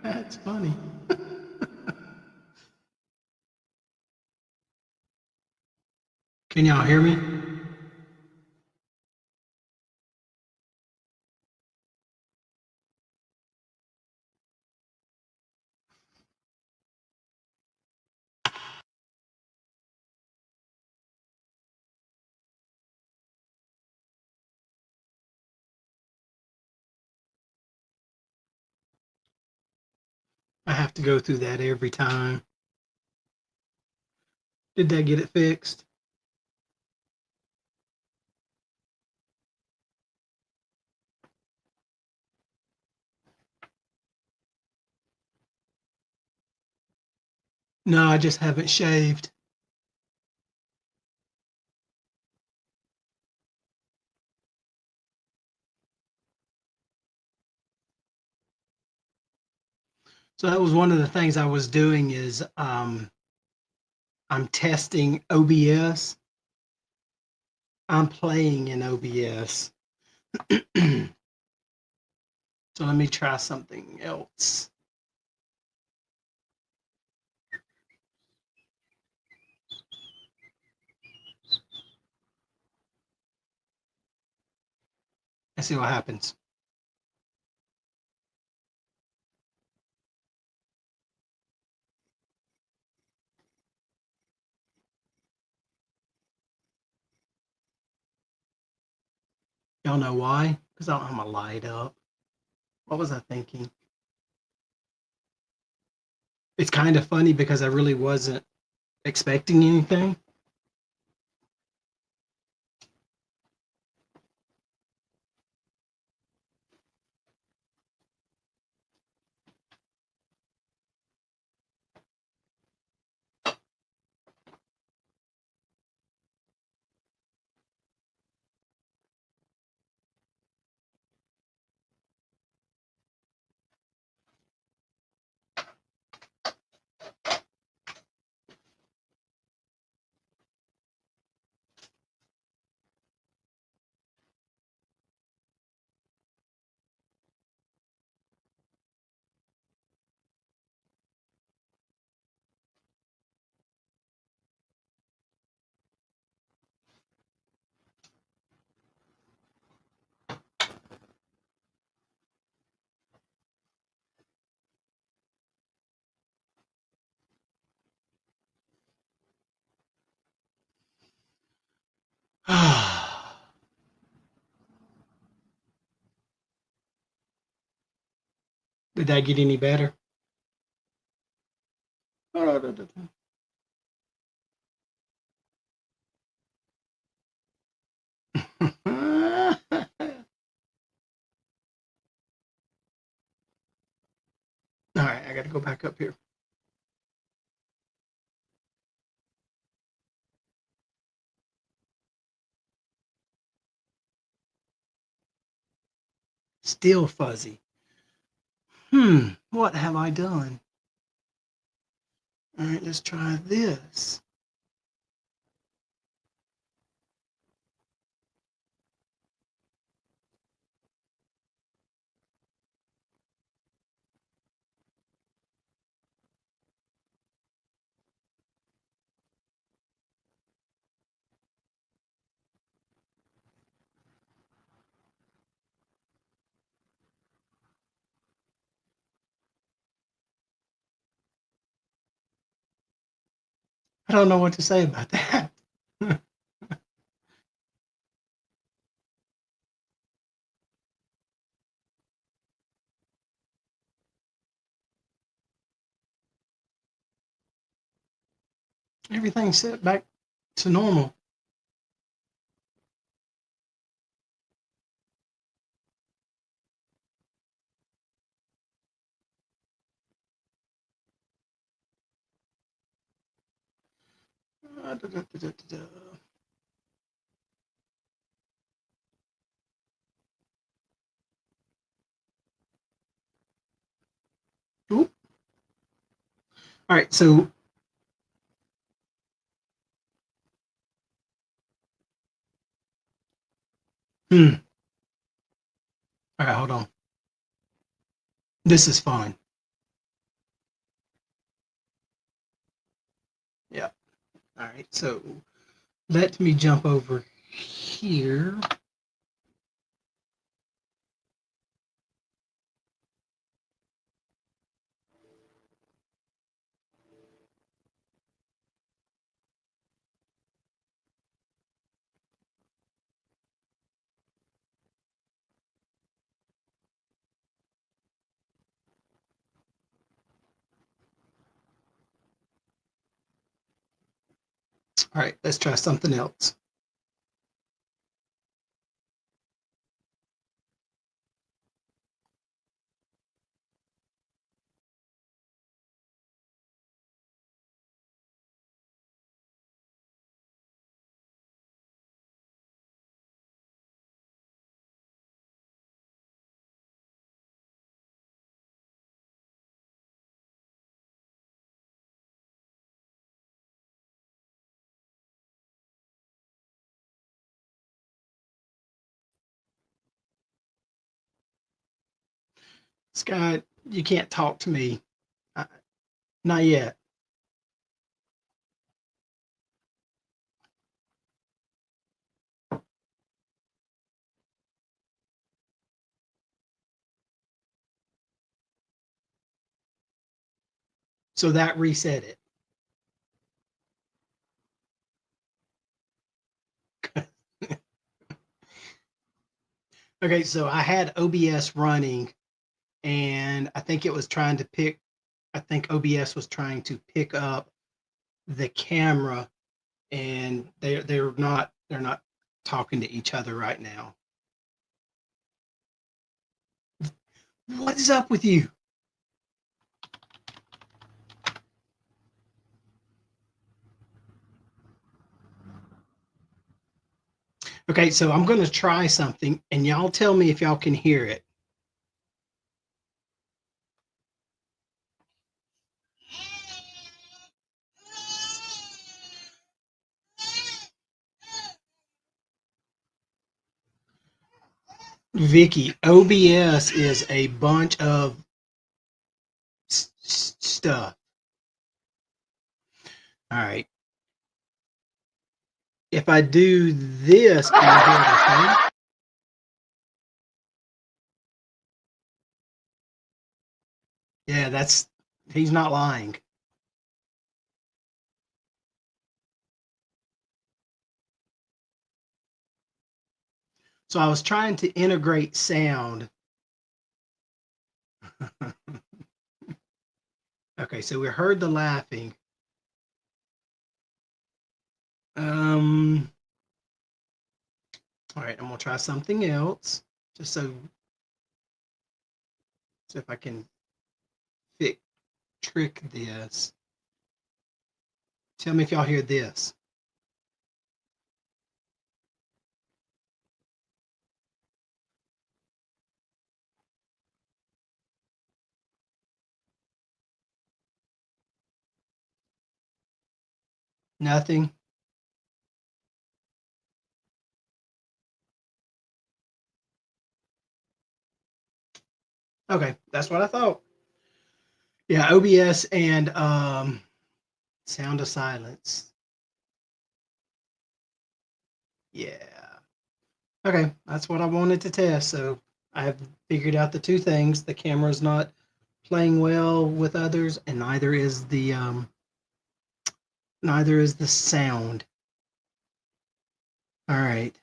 That's funny. Can y'all hear me? I have to go through that every time. Did that get it fixed? No, I just haven't shaved. So that was one of the things I was doing is I'm testing OBS. I'm playing in OBS. So let me try something else. Let's see what happens. Y'all know why? Because I don't have my light up. What was I thinking? It's kind of funny because I really wasn't expecting anything. Did that get any better? All right, I got to go back up here. Still fuzzy. What have I done? All right, let's try this. I don't know what to say about that. Everything's set back to normal. Da, da, da, da, da. Oop. All right, so all right, hold on. This is fine. All right, so let me jump over here. All right, let's try something else. Scott, you can't talk to me. Uh, Not yet. So that reset it. Okay, so I had OBS running and I think it was trying to pick, I think OBS was trying to pick up the camera and they're not talking to each other right now. What is up with you? Okay, so I'm going to try something and y'all tell me if y'all can hear it. Vicky, OBS is a bunch of stuff. All right. If I do this, can you hear the thing? Yeah, he's not lying. So I was trying to integrate sound. Okay, so we heard the laughing. Um, all right, I'm gonna try something else, just so if I can trick this. Tell me if y'all hear this. Nothing. Okay, that's what I thought. Yeah, OBS and Sound of Silence. Yeah. Okay, that's what I wanted to test. So I have figured out the two things. The camera's not playing well with others, and neither is the sound. All right.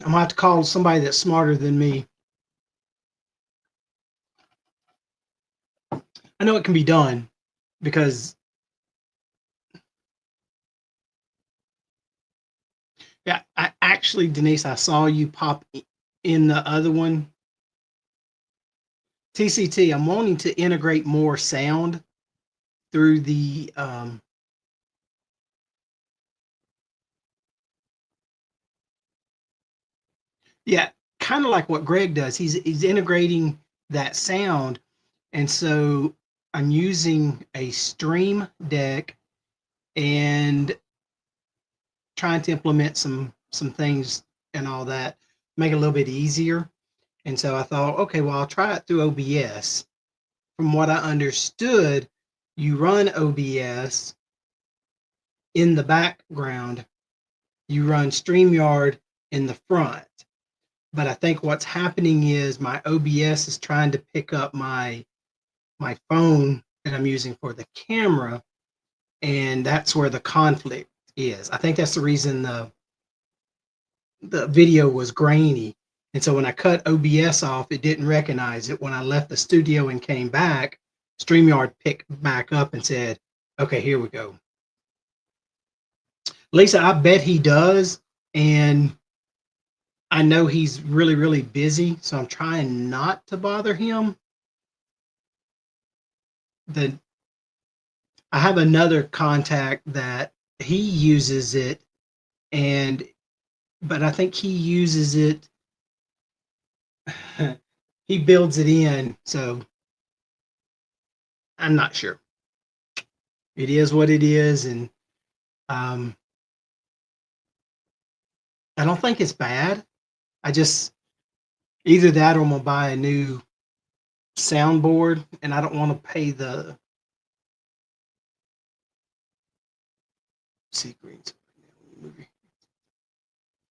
I'm gonna have to call somebody that's smarter than me. I know it can be done because yeah, actually, Denise, I saw you pop in the other one. TCT, I'm wanting to integrate more sound through the yeah, kind of like what Greg does. He's integrating that sound, and so I'm using a Stream Deck and trying to implement some things and all that, make it a little bit easier. And so I thought, okay, well, I'll try it through OBS. From what I understood, you run OBS in the background, you run StreamYard in the front. But I think what's happening is my OBS is trying to pick up my phone that I'm using for the camera, and that's where the conflict is. I think that's the reason the video was grainy. And so when I cut OBS off, it didn't recognize it. When I left the studio and came back, StreamYard picked back up and said, okay, here we go. Lisa, I bet he does. And I know he's really, really busy, so I'm trying not to bother him. I have another contact that he uses it, but I think he uses it, he builds it in, so I'm not sure. It is what it is, and I don't think it's bad. I just either that or I'm gonna buy a new soundboard, and I don't want to pay the secrets.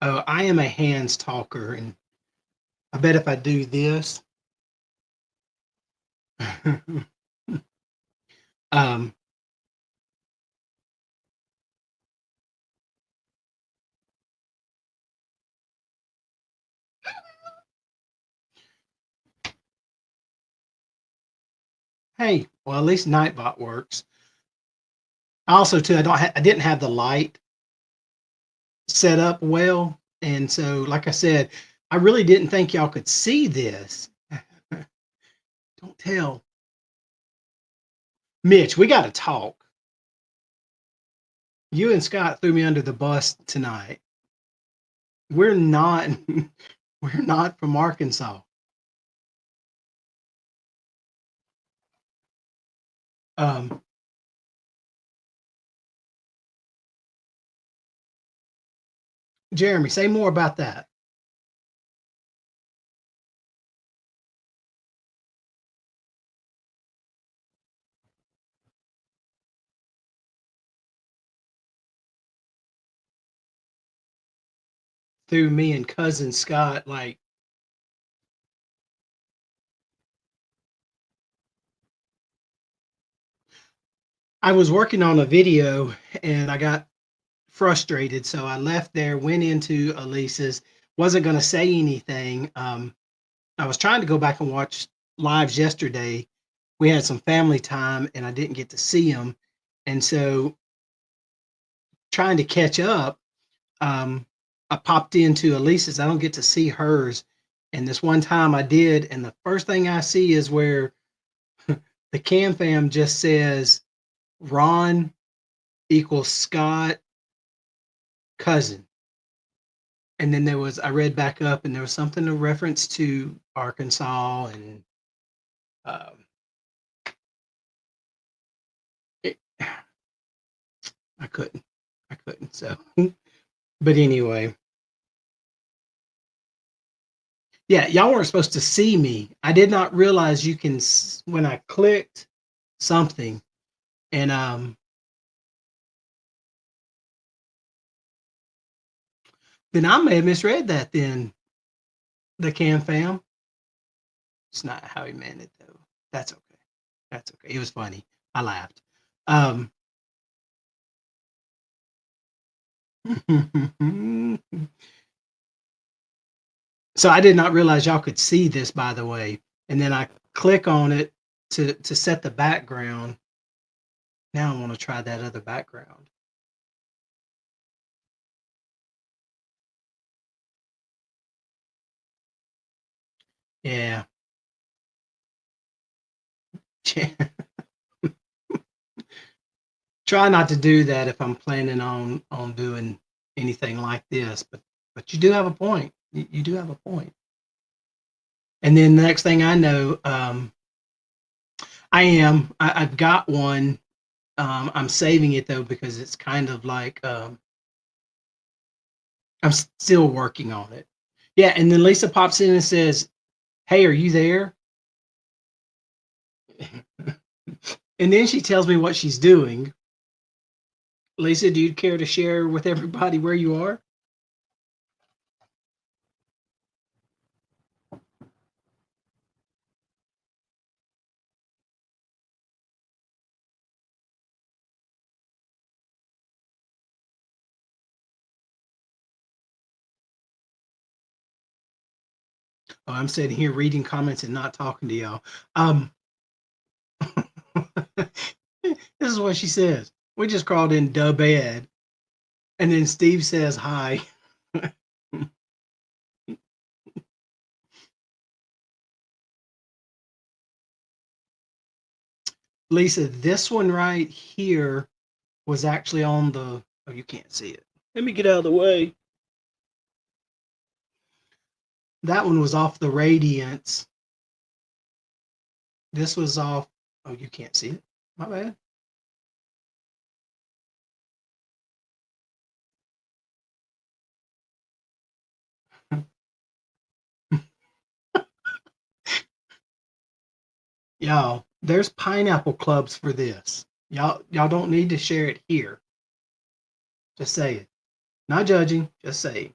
Oh, I am a hands talker, and I bet if I do this, hey, well, at least Nightbot works. Also, too, I didn't have the light set up well, and so, like I said, I really didn't think y'all could see this. Don't tell. Mitch, we got to talk. You and Scott threw me under the bus tonight. We're not we're not from Arkansas. Jeremy, say more about that. Through me and cousin Scott, like, I was working on a video and I got frustrated, so I left there, went into Elisa's, wasn't going to say anything. I was trying to go back and watch lives yesterday. We had some family time and I didn't get to see them, and so trying to catch up, I popped into Elisa's. I don't get to see hers, and this one time I did, and the first thing I see is where the Cam Fam just says Ron equals Scott cousin. And then I read back up and there was something in reference to Arkansas, and I couldn't. So, but anyway, yeah, y'all weren't supposed to see me. I did not realize you can, when I clicked something, and then I may have misread that. Then the Cam Fam. It's not how he meant it though. That's okay. That's okay. It was funny. I laughed. So I did not realize y'all could see this, by the way. And then I click on it to set the background. Now I want to try that other background. Yeah. Try not to do that if I'm planning on doing anything like this, but you do have a point. You do have a point. And then the next thing I know, I am. I've got one. I'm saving it though because it's kind of like I'm still working on it. Yeah, and then Lisa pops in and says, "Hey, are you there?" And then she tells me what she's doing. Lisa, do you care to share with everybody where you are? Oh, I'm sitting here reading comments and not talking to y'all. Um, this is what she says. We just crawled in the bed, and then Steve says hi. Lisa, this one right here was actually on the. Oh, you can't see it. Let me get out of the way. That one was off the Radiance. This was off. Oh, you can't see it. My bad. Y'all, there's pineapple clubs for this. Y'all don't need to share it here. Just say it. Not judging, just say it.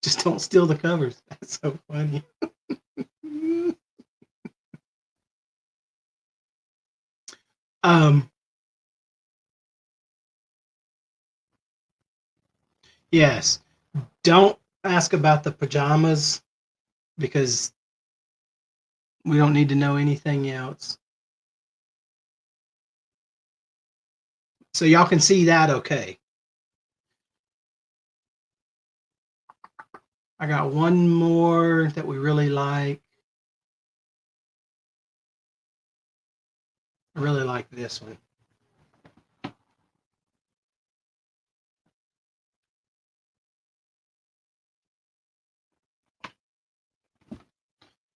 Just don't steal the covers. That's so funny. um, yes. Don't ask about the pajamas because we don't need to know anything else. So y'all can see that okay. I got one more that we really like. I really like this one.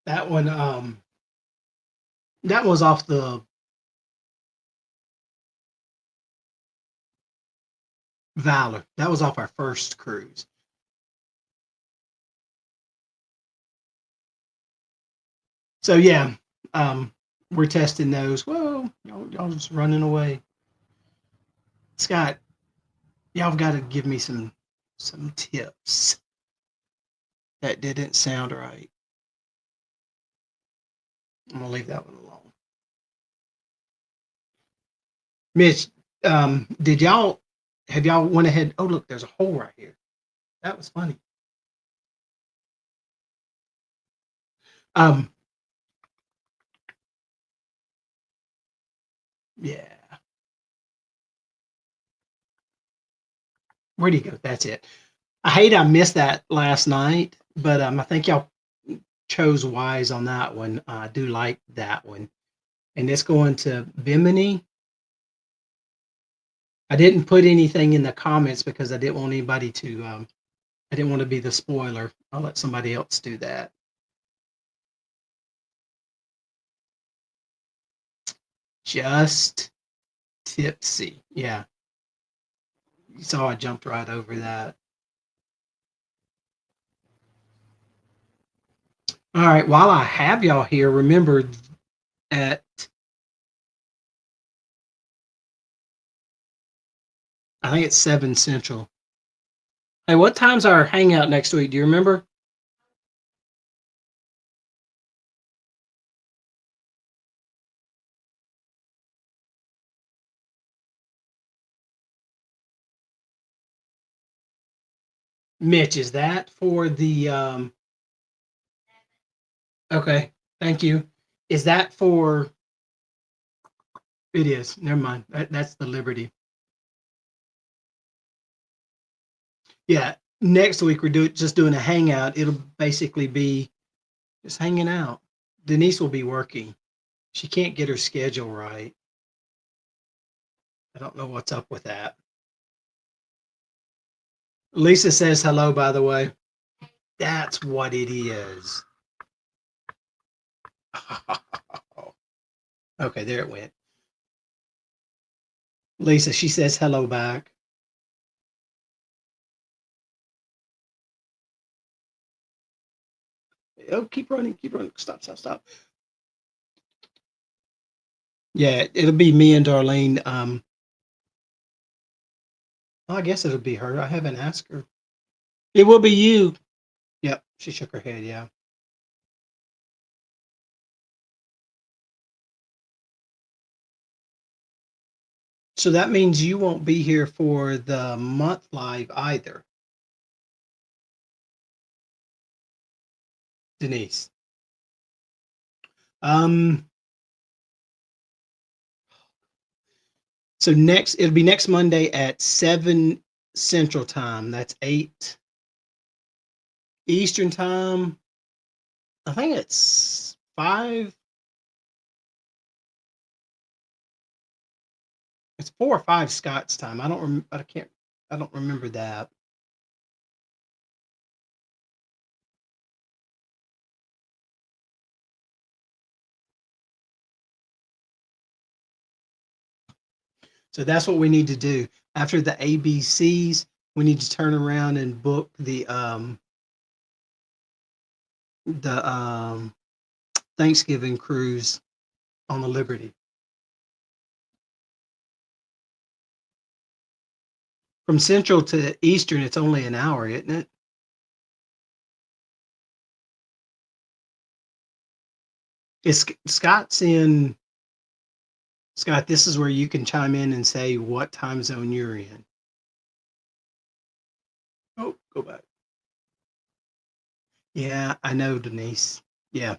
That one, that was off the Valor. That was off our first cruise. So yeah, we're testing those. Whoa, y'all just running away. Scott, y'all got to give me some tips. That didn't sound right. I'm gonna leave that one alone. Mitch, did y'all have y'all went ahead? Oh look, there's a hole right here. That was funny. Um, yeah. Where'd he go? That's it. I hate I missed that last night, but I think y'all chose wise on that one. I do like that one, and it's going to Bimini. I didn't put anything in the comments because I didn't want anybody to. I didn't want to be the spoiler. I'll let somebody else do that. Just tipsy. Yeah, you saw I jumped right over that. All right. While I have y'all here, remember at I think it's 7 Central. Hey, what time's our hangout next week? Do you remember? Mitch, is that for the okay, thank you. Is that for it is. Never mind. That's the Liberty. Yeah. Next week we're doing a hangout. It'll basically be just hanging out. Denise will be working. She can't get her schedule right. I don't know what's up with that. Lisa says hello, by the way. That's what it is. Okay, there it went. Lisa, she says hello back. Oh, keep running, keep running. Stop, stop, stop. Yeah, it'll be me and Darlene. I guess it'll be her. I haven't asked her. It will be you. Yep, she shook her head. Yeah. So that means you won't be here for the month live either, Denise. Um, so next it'll be next Monday at 7 Central Time. That's 8 Eastern Time. I think it's 5. It's 4 or 5 Scott's time. I can't. I don't remember that. So that's what we need to do. After the ABCs, we need to turn around and book the Thanksgiving cruise on the Liberty. From Central to Eastern, it's only an hour, isn't it? Is Scott's in Scott? This is where you can chime in and say what time zone you're in. Oh, go back. Yeah, I know, Denise. Yeah,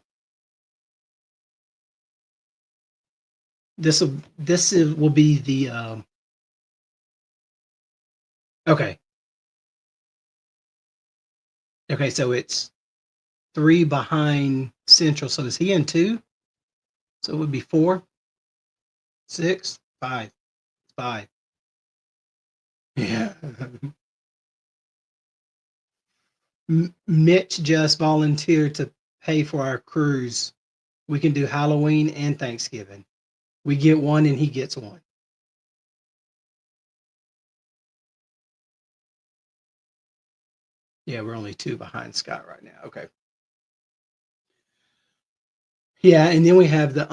will be the okay. Okay, so it's 3 behind Central. So is he in 2? So it would be 4, 6, 5, 5. Yeah. Mitch just volunteered to pay for our cruise. We can do Halloween and Thanksgiving. We get one and he gets one. Yeah, we're only 2 behind Scott right now. Okay. Yeah, and then we have the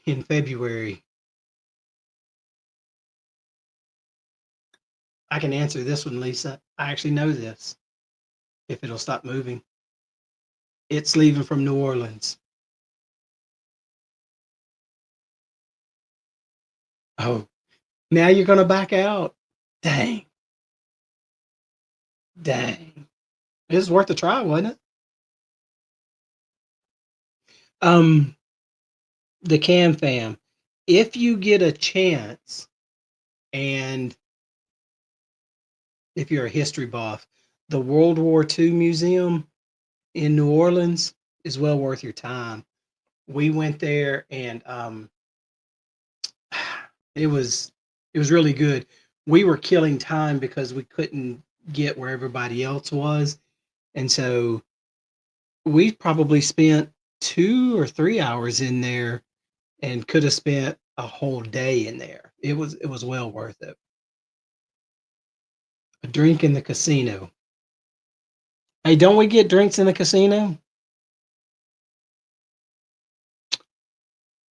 in February. I can answer this one, Lisa. I actually know this. If it'll stop moving, it's leaving from New Orleans. Oh, now you're gonna back out. Dang, dang. It's worth a try, wasn't it? Um, the Cam Fam. If you get a chance, and if you're a history buff, the World War II Museum in New Orleans is well worth your time. We went there and it was it was really good. We were killing time because we couldn't get where everybody else was. And so we probably spent 2 or 3 hours in there and could have spent a whole day in there. It was well worth it. A drink in the casino. Hey, don't we get drinks in the casino?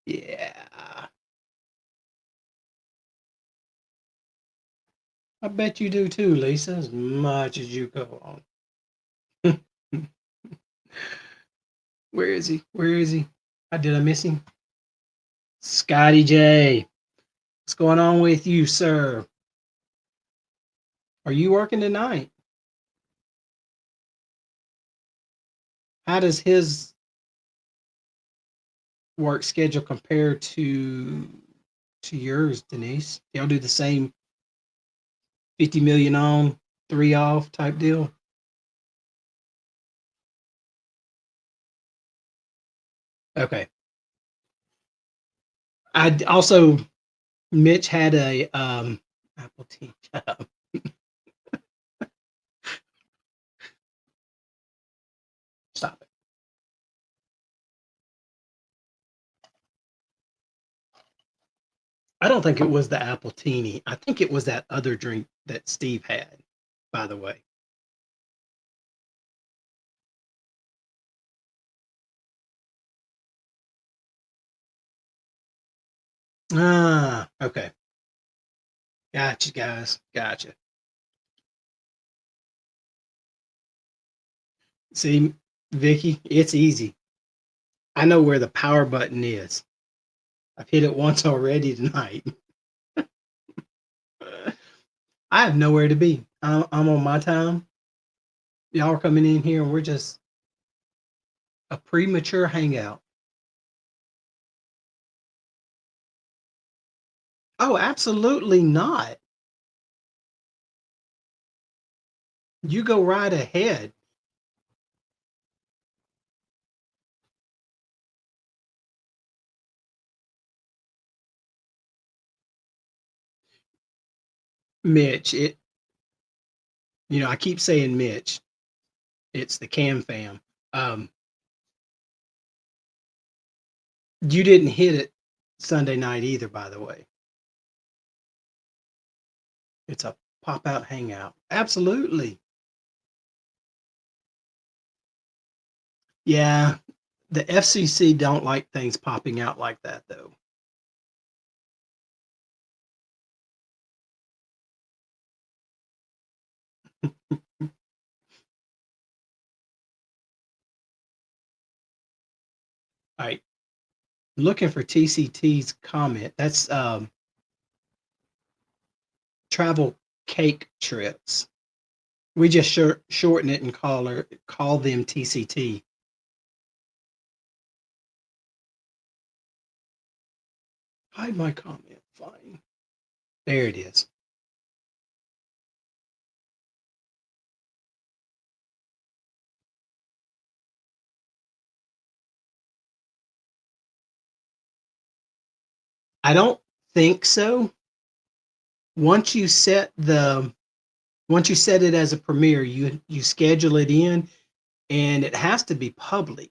Yeah. I bet you do too, Lisa, as much as you go on. Where is he? Where is he? Did I miss him? Scotty J. What's going on with you, sir? Are you working tonight? How does his work schedule compare to yours, Denise? Y'all do the same 50 million on, 3 off type deal? Okay. I also Mitch had a Apple TV. I don't think it was the Appletini. I think it was that other drink that Steve had, by the way. Ah, okay. Gotcha, guys. Gotcha. See, Vicky, it's easy. I know where the power button is. I've hit it once already tonight. I have nowhere to be. I'm on my time. Y'all are coming in here and we're just a premature hangout. Oh, absolutely not. You go right ahead. Mitch, I keep saying Mitch. It's the Cam fam. Um, you didn't hit it Sunday night either, by the way. It's a pop out hangout. Absolutely. Yeah. The FCC don't like things popping out like that, though. All right. Looking for TCT's comment. That's travel cake trips. We just shorten it and call them TCT. Hide my comment. Fine. There it is. I don't think so. Once you set the once you set it as a premiere, you schedule it in and it has to be public.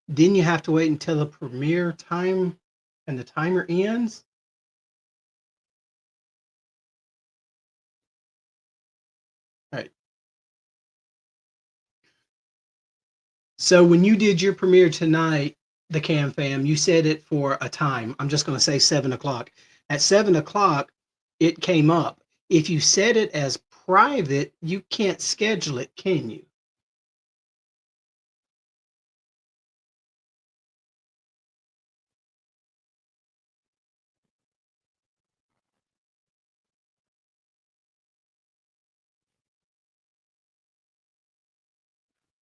Then you have to wait until the premiere time and the timer ends. Right. So when you did your premiere tonight, the Cam Fam, you set it for a time. I'm just going to say 7 o'clock. At 7 o'clock, it came up. If you set it as private, you can't schedule it, can you?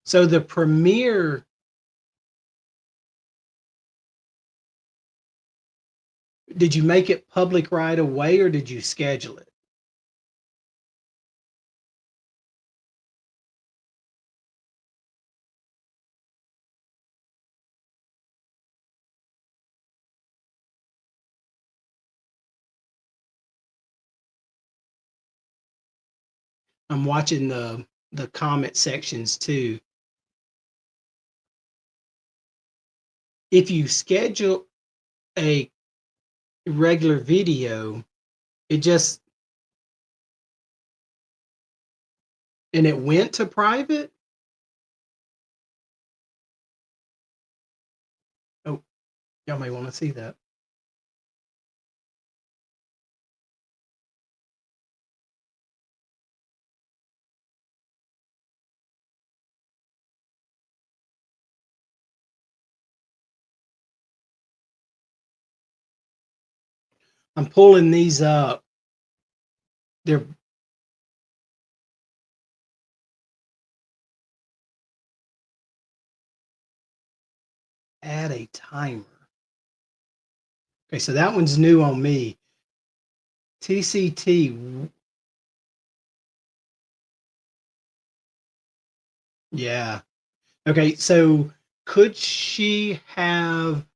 So the premiere, did you make it public right away or did you schedule it? I'm watching the comment sections too. If you schedule a regular video, it just and it went to private. Oh, y'all may want to see that. I'm pulling these up. They're add a timer. Okay, so that one's new on me. TCT. Yeah. Okay, so could she have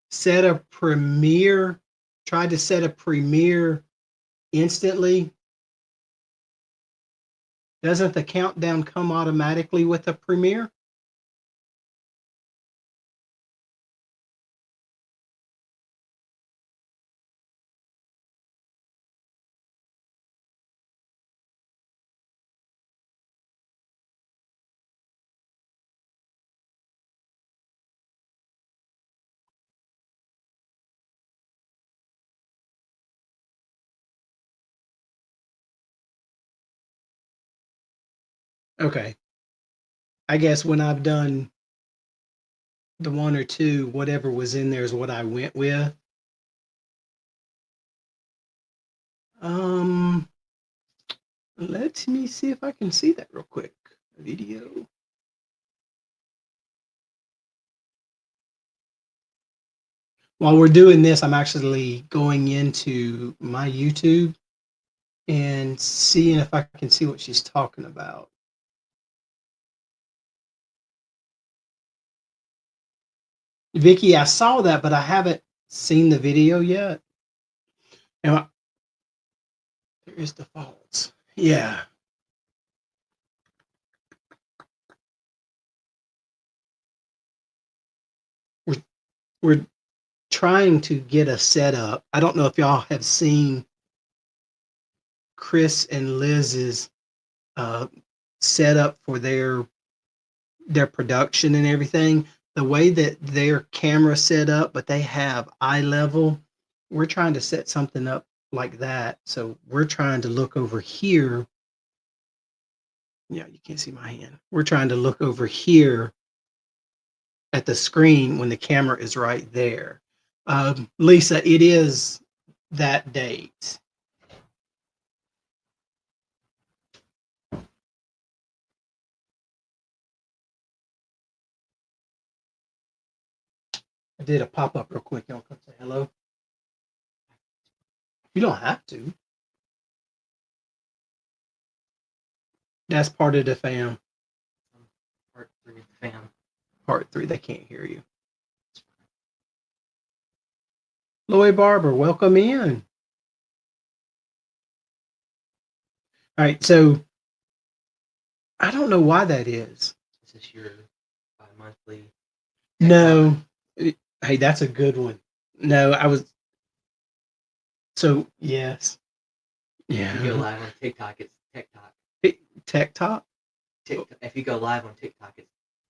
set a premiere, tried to set a premiere instantly? Doesn't the countdown come automatically with a premiere? Okay. I guess when I've done the one or two, whatever was in there is what I went with. Um, let me see if I can see that real quick. Video. While we're doing this, I'm actually going into my YouTube and seeing if I can see what she's talking about. Vicky, I saw that, but I haven't seen the video yet. And there is the faults. Yeah. We're, we're trying to get a setup. I don't know if y'all have seen Chris and Liz's uh, setup for their production and everything. The way that their camera set up, but they have eye level. We're trying to set something up like that. So we're trying to look over here. Yeah, you can't see my hand. We're trying to look over here at the screen when the camera is right there. Lisa, it is that date. I did a pop up real quick. Y'all come say hello. You don't have to. That's part of the fam. Part 3 of the fam. Part 3. They can't hear you. Lloyd Barber, welcome in. All right, so I don't know why that is. Is this your bi-monthly? No. Hey, that's a good one. No, I was. So, yes. Yeah. If you go live on TikTok, it's TikTok. Tech Talk? If you go live on TikTok, it's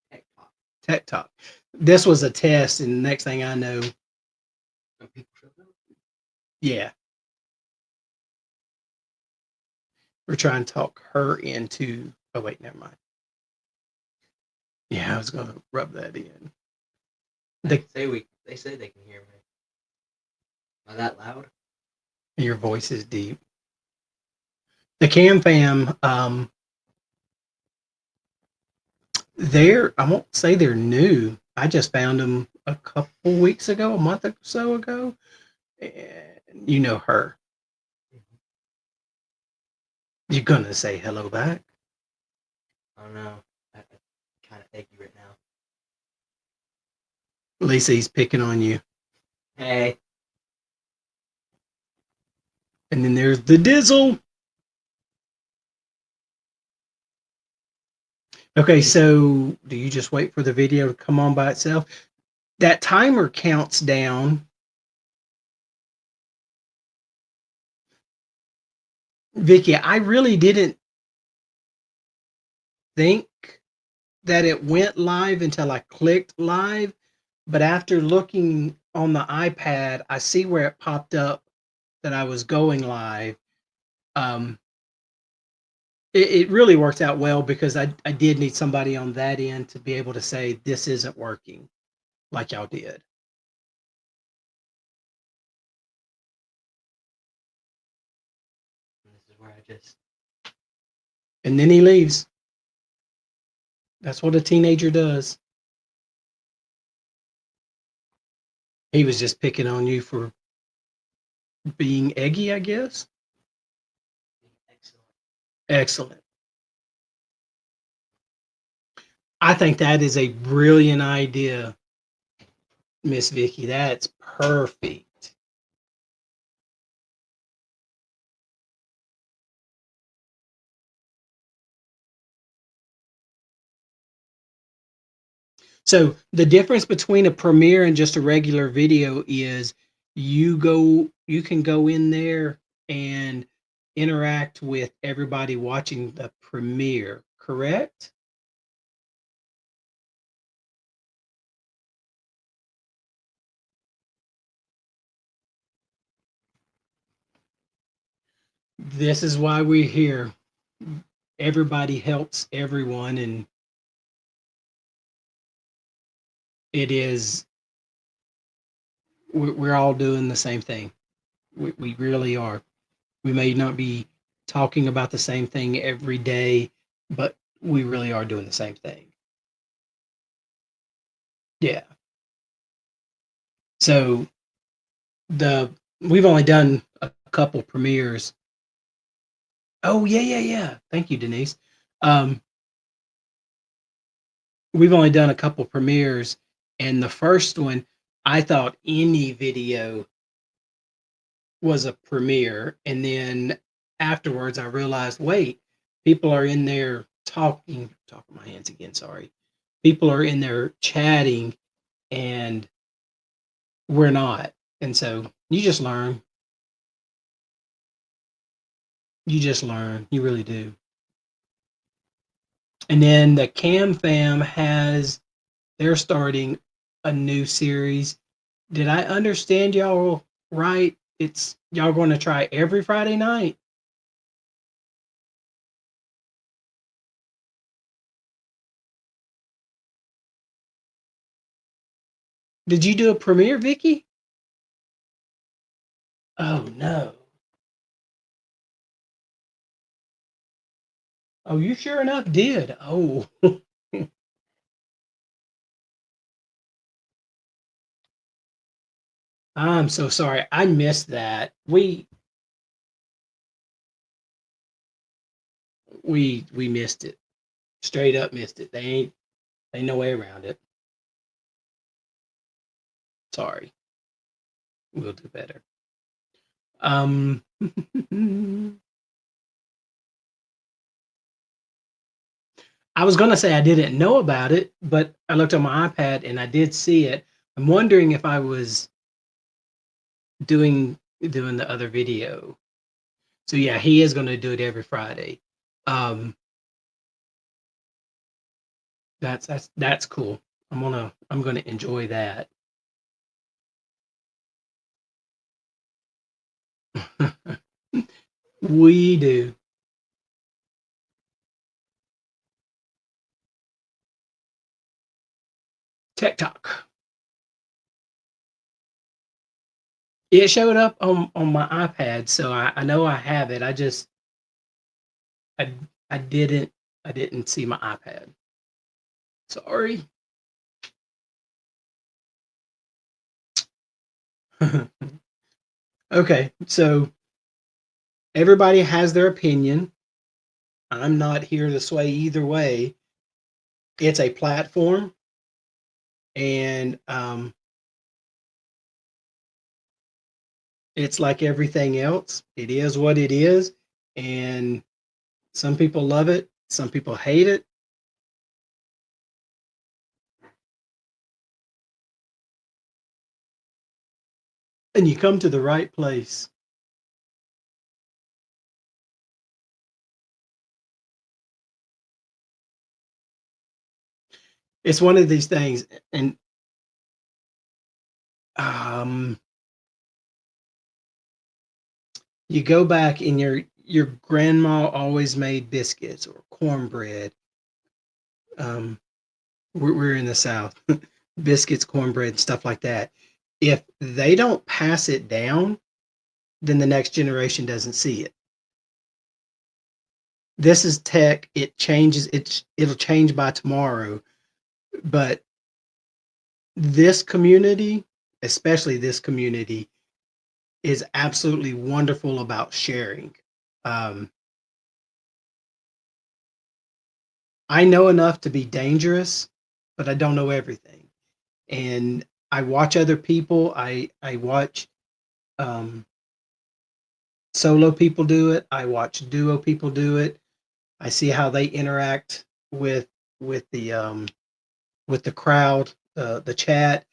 TikTok. Tech Talk. This was a test, and the next thing I know. Some people showed up. Yeah. We're trying to talk her into. Oh, wait, never mind. Yeah, I was going to rub that in. They say they can hear me. Am I that loud? Your voice is deep. The Cam Fam, I won't say they're new. I just found them a couple weeks ago, a month or so ago. And you know her. You're going to say hello back? I don't know. I'm kind of eggy right now. Lisa, he's picking on you. Hey. And then there's the Dizzle. Okay, so do you just wait for the video to come on by itself? That timer counts down. Vicky, I really didn't think that it went live until I clicked live. But after looking on the iPad, I see where it popped up that I was going live. It really worked out well because I did need somebody on that end to be able to say this isn't working like y'all did. This is where I just. And then he leaves. That's what a teenager does. He was just picking on you for being eggy, I guess. Excellent. Excellent. I think that is a brilliant idea, Miss Vicky. That's perfect. So the difference between a premiere and just a regular video is you can go in there and interact with everybody watching the premiere, correct? This is why we're here. everybody helps everyone, and it is we're all doing the same thing. We really are. We may not be talking about the same thing every day, but we really are doing the same thing. Yeah. So the we've only done a couple premieres. Oh yeah. Thank you, Denise. Um, we've only done a couple premieres, and the first one, I thought any video was a premiere, and then afterwards I realized, wait, people are in there talking my hands again, sorry. People are in there chatting, and we're not. And so you just learn, you really do. And then the Cam Fam they're starting a new series. Did I understand y'all right? It's y'all going to try every Friday night. Did you do a premiere, Vicky? Oh no. Oh, you sure enough did. Oh, I'm so sorry. I missed that. We missed it. Straight up missed it. Ain't no way around it. Sorry. We'll do better. Um I was gonna say I didn't know about it, but I looked on my iPad and I did see it. I'm wondering if I was doing the other video. So yeah, he is gonna do it every Friday. Um that's cool. I'm gonna enjoy that. We do. TikTok. It showed up on my iPad, so I know I have it. I I didn't see my iPad. Sorry. Okay, so everybody has their opinion. I'm not here to sway either way. It's a platform, and it's like everything else. It is what it is, and some people love it, some people hate it. And you come to the right place. It's one of these things, and um, you go back and your grandma always made biscuits or cornbread. Um, we're in the South, biscuits, cornbread, stuff like that. If they don't pass it down, then the next generation doesn't see it. This is tech. It changes. It'll change by tomorrow. But this community, especially this community, is absolutely wonderful about sharing. Um, I know enough to be dangerous, but I don't know everything. And I watch other people. I watch um, solo people do it. I watch duo people do it. I see how they interact with with the crowd, the chat,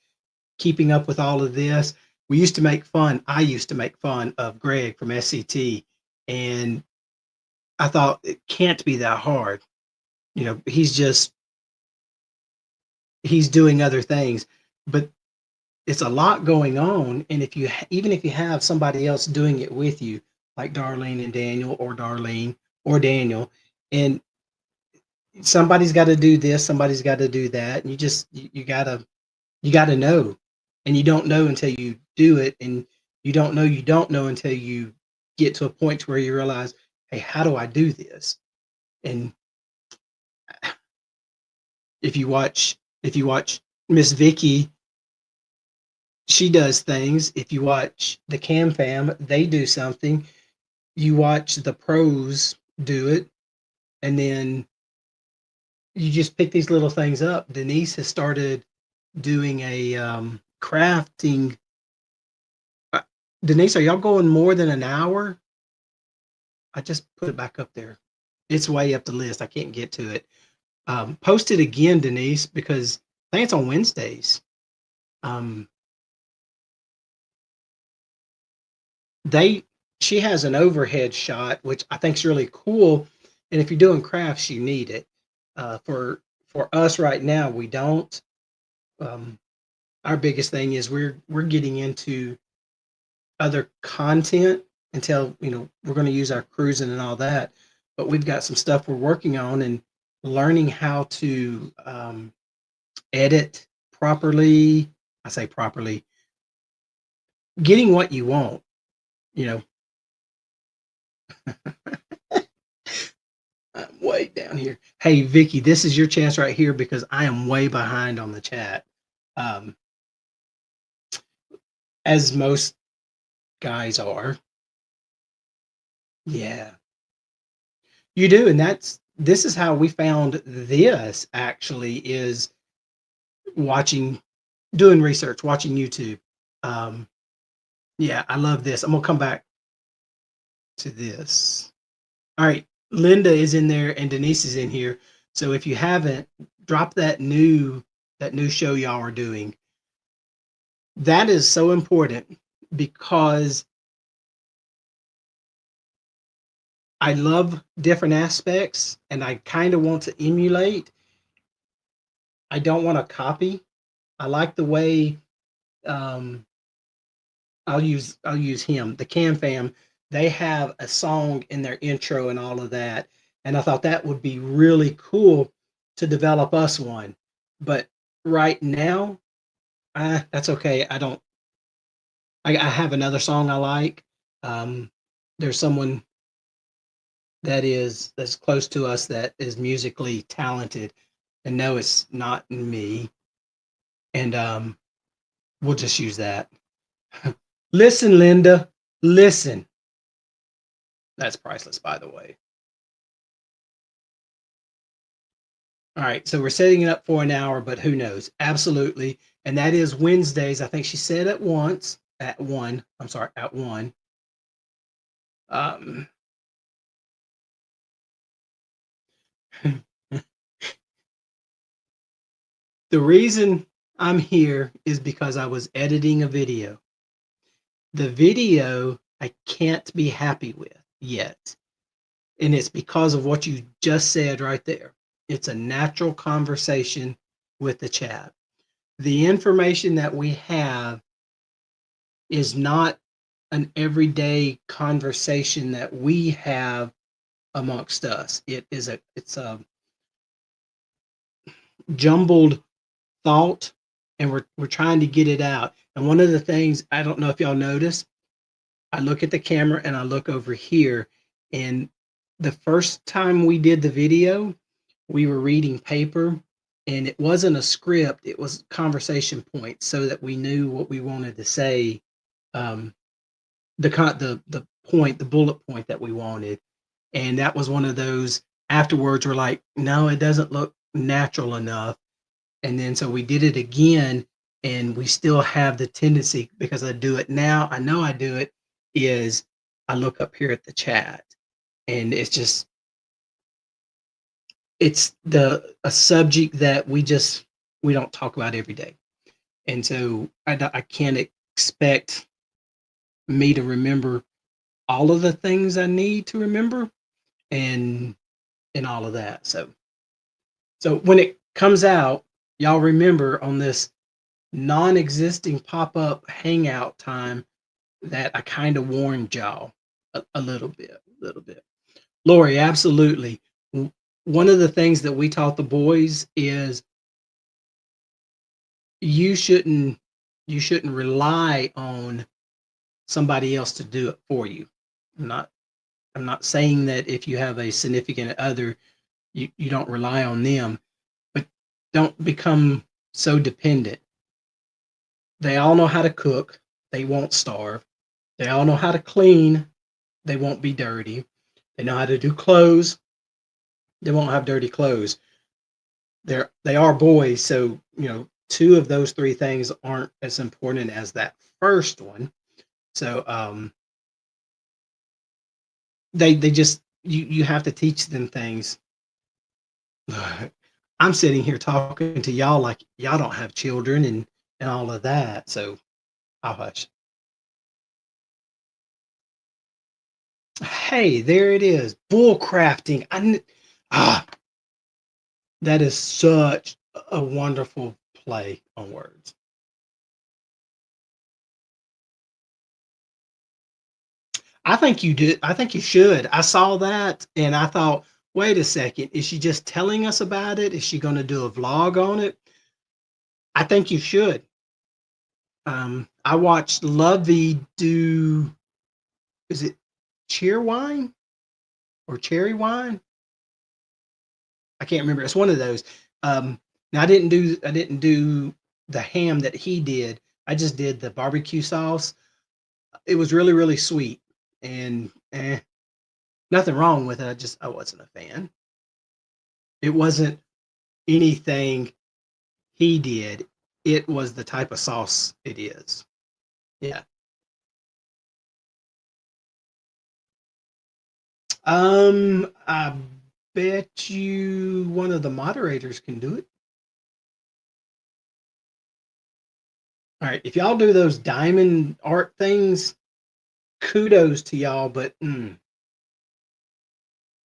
keeping up with all of this. We used to make fun. I used to make fun of Greg from SCT, and I thought it can't be that hard. He's doing other things, but it's a lot going on. And even if you have somebody else doing it with you, like Darlene and Daniel, or Darlene or Daniel, And somebody's got to do this, somebody's got to do that, and you gotta know, and you don't know until you do it, and you don't know until you get to a point where you realize, hey, how do I do this? And if you watch Miss Vicky, she does things. If you watch the Cam Fam, they do something. You watch the pros do it, and then you just pick these little things up. Denise has started doing a crafting. uh, Denise, are y'all going more than an hour? I just put it back up there. It's way up the list. I can't get to it. Post it again, Denise, because I think it's on Wednesdays. Um, they She has an overhead shot, which I think is really cool. And if you're doing crafts, you need it. For us right now, we don't. Um, our biggest thing is we're getting into other content until we're going to use our cruising and all that. But we've got some stuff we're working on and learning how to edit properly. I say properly, getting what you want. You know, I'm way down here. Hey, Vicky, this is your chance right here because I am way behind on the chat. Um, as most guys are. Yeah, you do. And this is how we found this actually is watching, doing research, watching YouTube. Um, yeah, I love this. I'm gonna come back to this. All right, Linda is in there and Denise is in here. So if you haven't, drop that new show y'all are doing. That is so important because I love different aspects and I kind of want to emulate. I don't want to copy. I like the way um, I'll use him, the Cam Fam. They have a song in their intro and all of that, and I thought that would be really cool to develop us one. But right now, that's okay. I don't. I have another song I like. Um, there's someone that's close to us that is musically talented, and no, it's not me. And we'll just use that. Listen, Linda, listen. That's priceless, by the way. All right, so we're setting it up for an hour, but who knows? Absolutely. And that is Wednesdays. I think she said at one. I'm sorry, at one. Um, the reason I'm here is because I was editing a video. The video I can't be happy with yet. And it's because of what you just said right there. It's a natural conversation with the chat. The information that we have is not an everyday conversation that we have amongst us. It's a jumbled thought, and we're trying to get it out. And one of the things, I don't know if y'all notice, I look at the camera and I look over here, and the first time we did the video, we were reading paper, and it wasn't a script, it was conversation points so that we knew what we wanted to say. Um, the point, the bullet point that we wanted. And that was one of those afterwards we're like, no, it doesn't look natural enough. And then so we did it again, and we still have the tendency, because I do it now, I know I do it, is I look up here at the chat, and it's a subject that we don't talk about every day. And so I can't expect me to remember all of the things I need to remember and all of that. So when it comes out, y'all remember on this non-existing pop-up hangout time that I kind of warned y'all a little bit. Lori, absolutely. One of the things that we taught the boys is you shouldn't you shouldn't rely on somebody else to do it for you. I'm not I'm not saying that if you have a significant other, you don't rely on them, but don't become so dependent. They all know how to cook, they won't starve. They all know how to clean, they won't be dirty. They know how to do clothes, they won't have dirty clothes. They are boys, so two of those three things aren't as important as that first one. So they just you have to teach them things. I'm sitting here talking to y'all like y'all don't have children and all of that. So I'll hush. Hey, there it is. Bull crafting. Ah, that is such a wonderful play on words. I think you did. I think you should. I saw that and I thought, wait a second, is she just telling us about it? Is she going to do a vlog on it? I think you should. I watched Lovey do, is it cheer wine or cherry wine? I can't remember. It's one of those. Now I didn't do the ham that he did. I just did the barbecue sauce. It was really, really sweet and nothing wrong with it. I wasn't a fan. It wasn't anything he did. It was the type of sauce it is. Yeah. I bet you one of the moderators can do it. All right, if y'all do those diamond art things, kudos to y'all, but my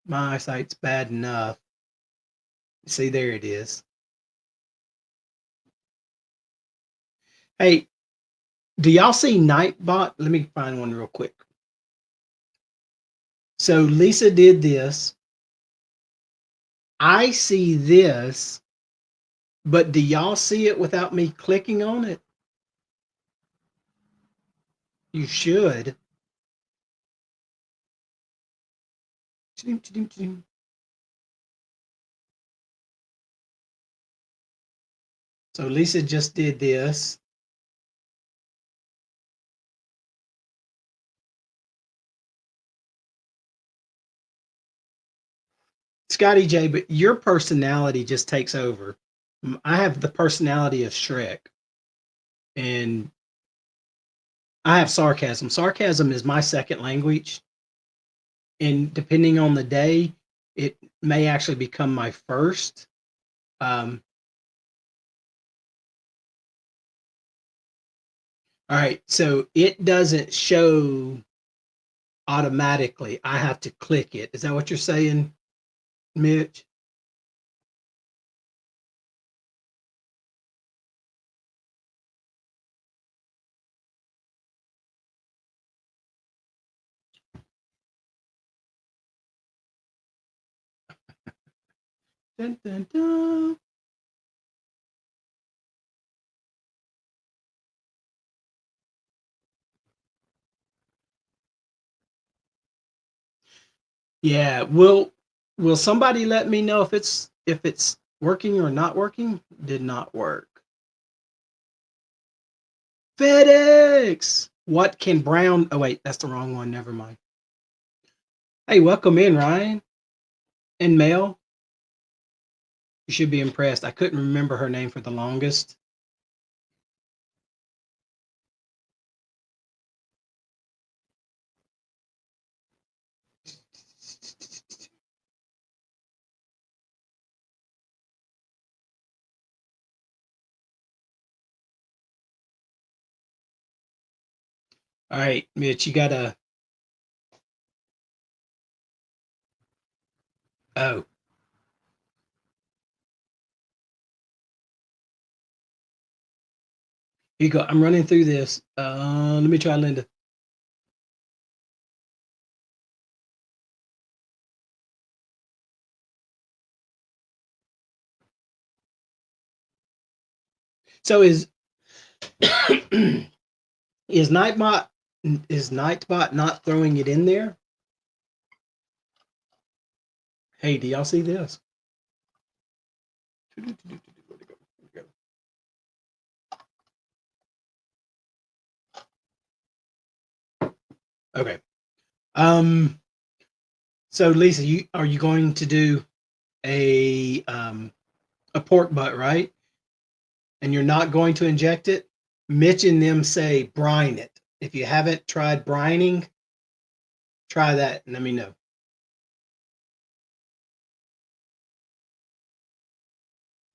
eyesight's bad enough. See, there it is. Hey, do y'all see Nightbot? Let me find one real quick. So Lisa did this. I see this, but do y'all see it without me clicking on it? You should. So Lisa just did this. Scotty J, but your personality just takes over. I have the personality of Shrek, and I have sarcasm. Sarcasm is my second language, and depending on the day, it may actually become my first. Um, all right, so it doesn't show automatically. I have to click it. Is that what you're saying, Mitch? Dun, dun, dun. Yeah, will somebody let me know if it's working or not working? Did not work. FedEx. What can Brown? Oh wait, that's the wrong one. Never mind. Hey, welcome in, Ryan and Mel. You should be impressed. I couldn't remember her name for the longest. All right, Mitch, you gotta. Oh, here you go. I'm running through this. Let me try Linda. So is Nightbot not throwing it in there? Hey, do y'all see this? Where'd it go? Okay. So Lisa, are you going to do a pork butt, right? And you're not going to inject it? Mitch and them say brine it. If you haven't tried brining, try that and let me know.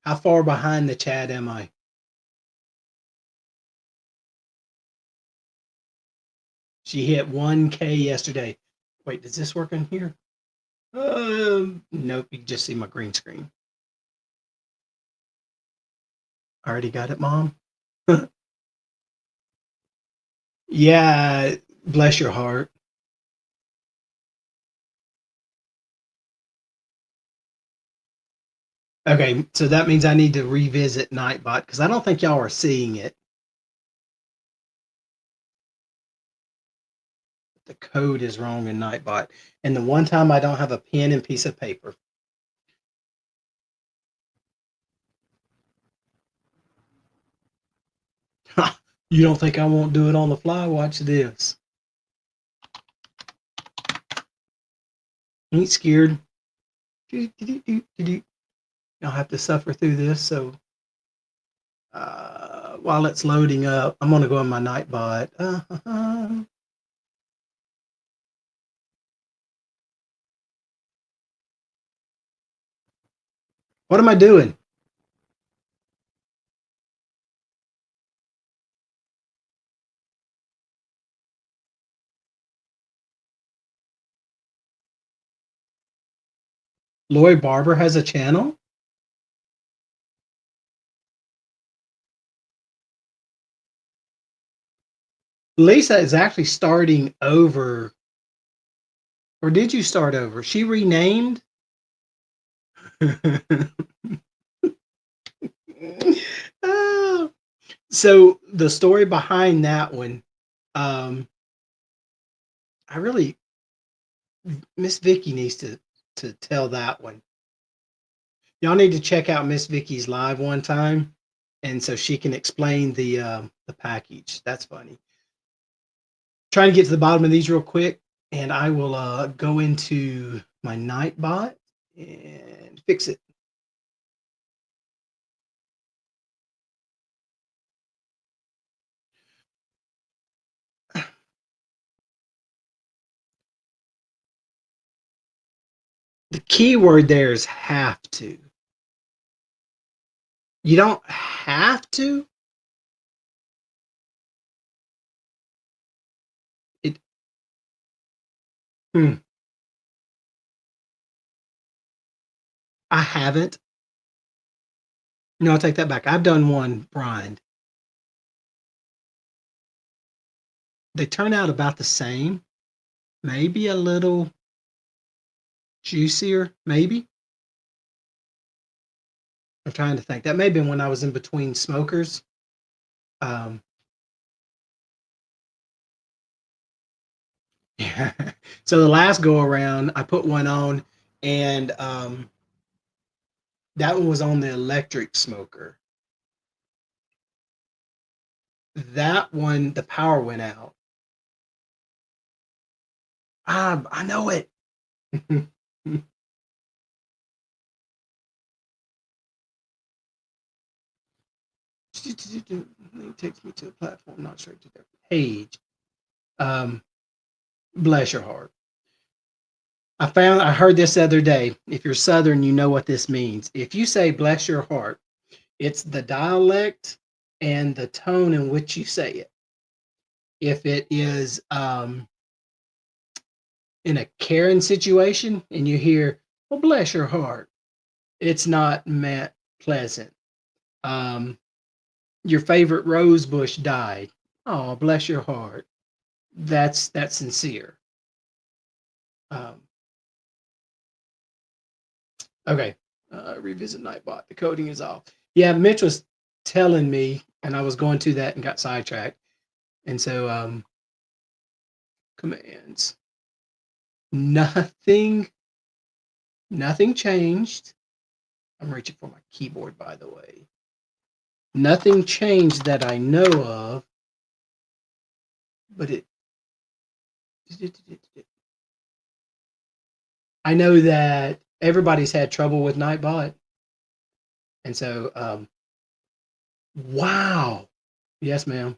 How far behind the chat am I? She hit 1K yesterday. Wait, does this work in here? Nope, you can just see my green screen. Already got it, Mom? Yeah, bless your heart. Okay, so that means I need to revisit Nightbot because I don't think y'all are seeing it. The code is wrong in Nightbot. And the one time I don't have a pen and piece of paper. You don't think I won't do it on the fly? Watch this. Ain't scared. You'll have to suffer through this. So while it's loading up, I'm going to go in my Nightbot. What am I doing? Lloyd Barber has a channel? Lisa is actually starting over. Or did you start over? She renamed? So the story behind that one, I really, Miss Vicky needs to tell that one. Y'all need to check out Miss Vicky's live one time, and so she can explain the package. That's funny. Trying to get to the bottom of these real quick, and I will go into my Nightbot and fix it. The key word there is have to. You don't have to. It. I haven't. No, I'll take that back. I've done one brined. They turn out about the same, maybe a little juicier, maybe. I'm trying to think. That may have been when I was in between smokers. Um, yeah. So the last go around, I put one on, and that one was on the electric smoker. That one, the power went out. I know it. It takes me to a platform, not straight to their page. Bless your heart. I heard this the other day. If you're Southern, you know what this means. If you say bless your heart, it's the dialect and the tone in which you say it. If it is in a caring situation and you hear, well, bless your heart, it's not meant pleasant. Your favorite rose bush died. Oh, bless your heart. That's sincere. Okay. Revisit Nightbot. The coding is off. Yeah, Mitch was telling me, and I was going to that and got sidetracked. And so commands. Nothing changed. I'm reaching for my keyboard, by the way. Nothing changed that I know of, but I know that everybody's had trouble with Nightbot. And so, wow. Yes, ma'am.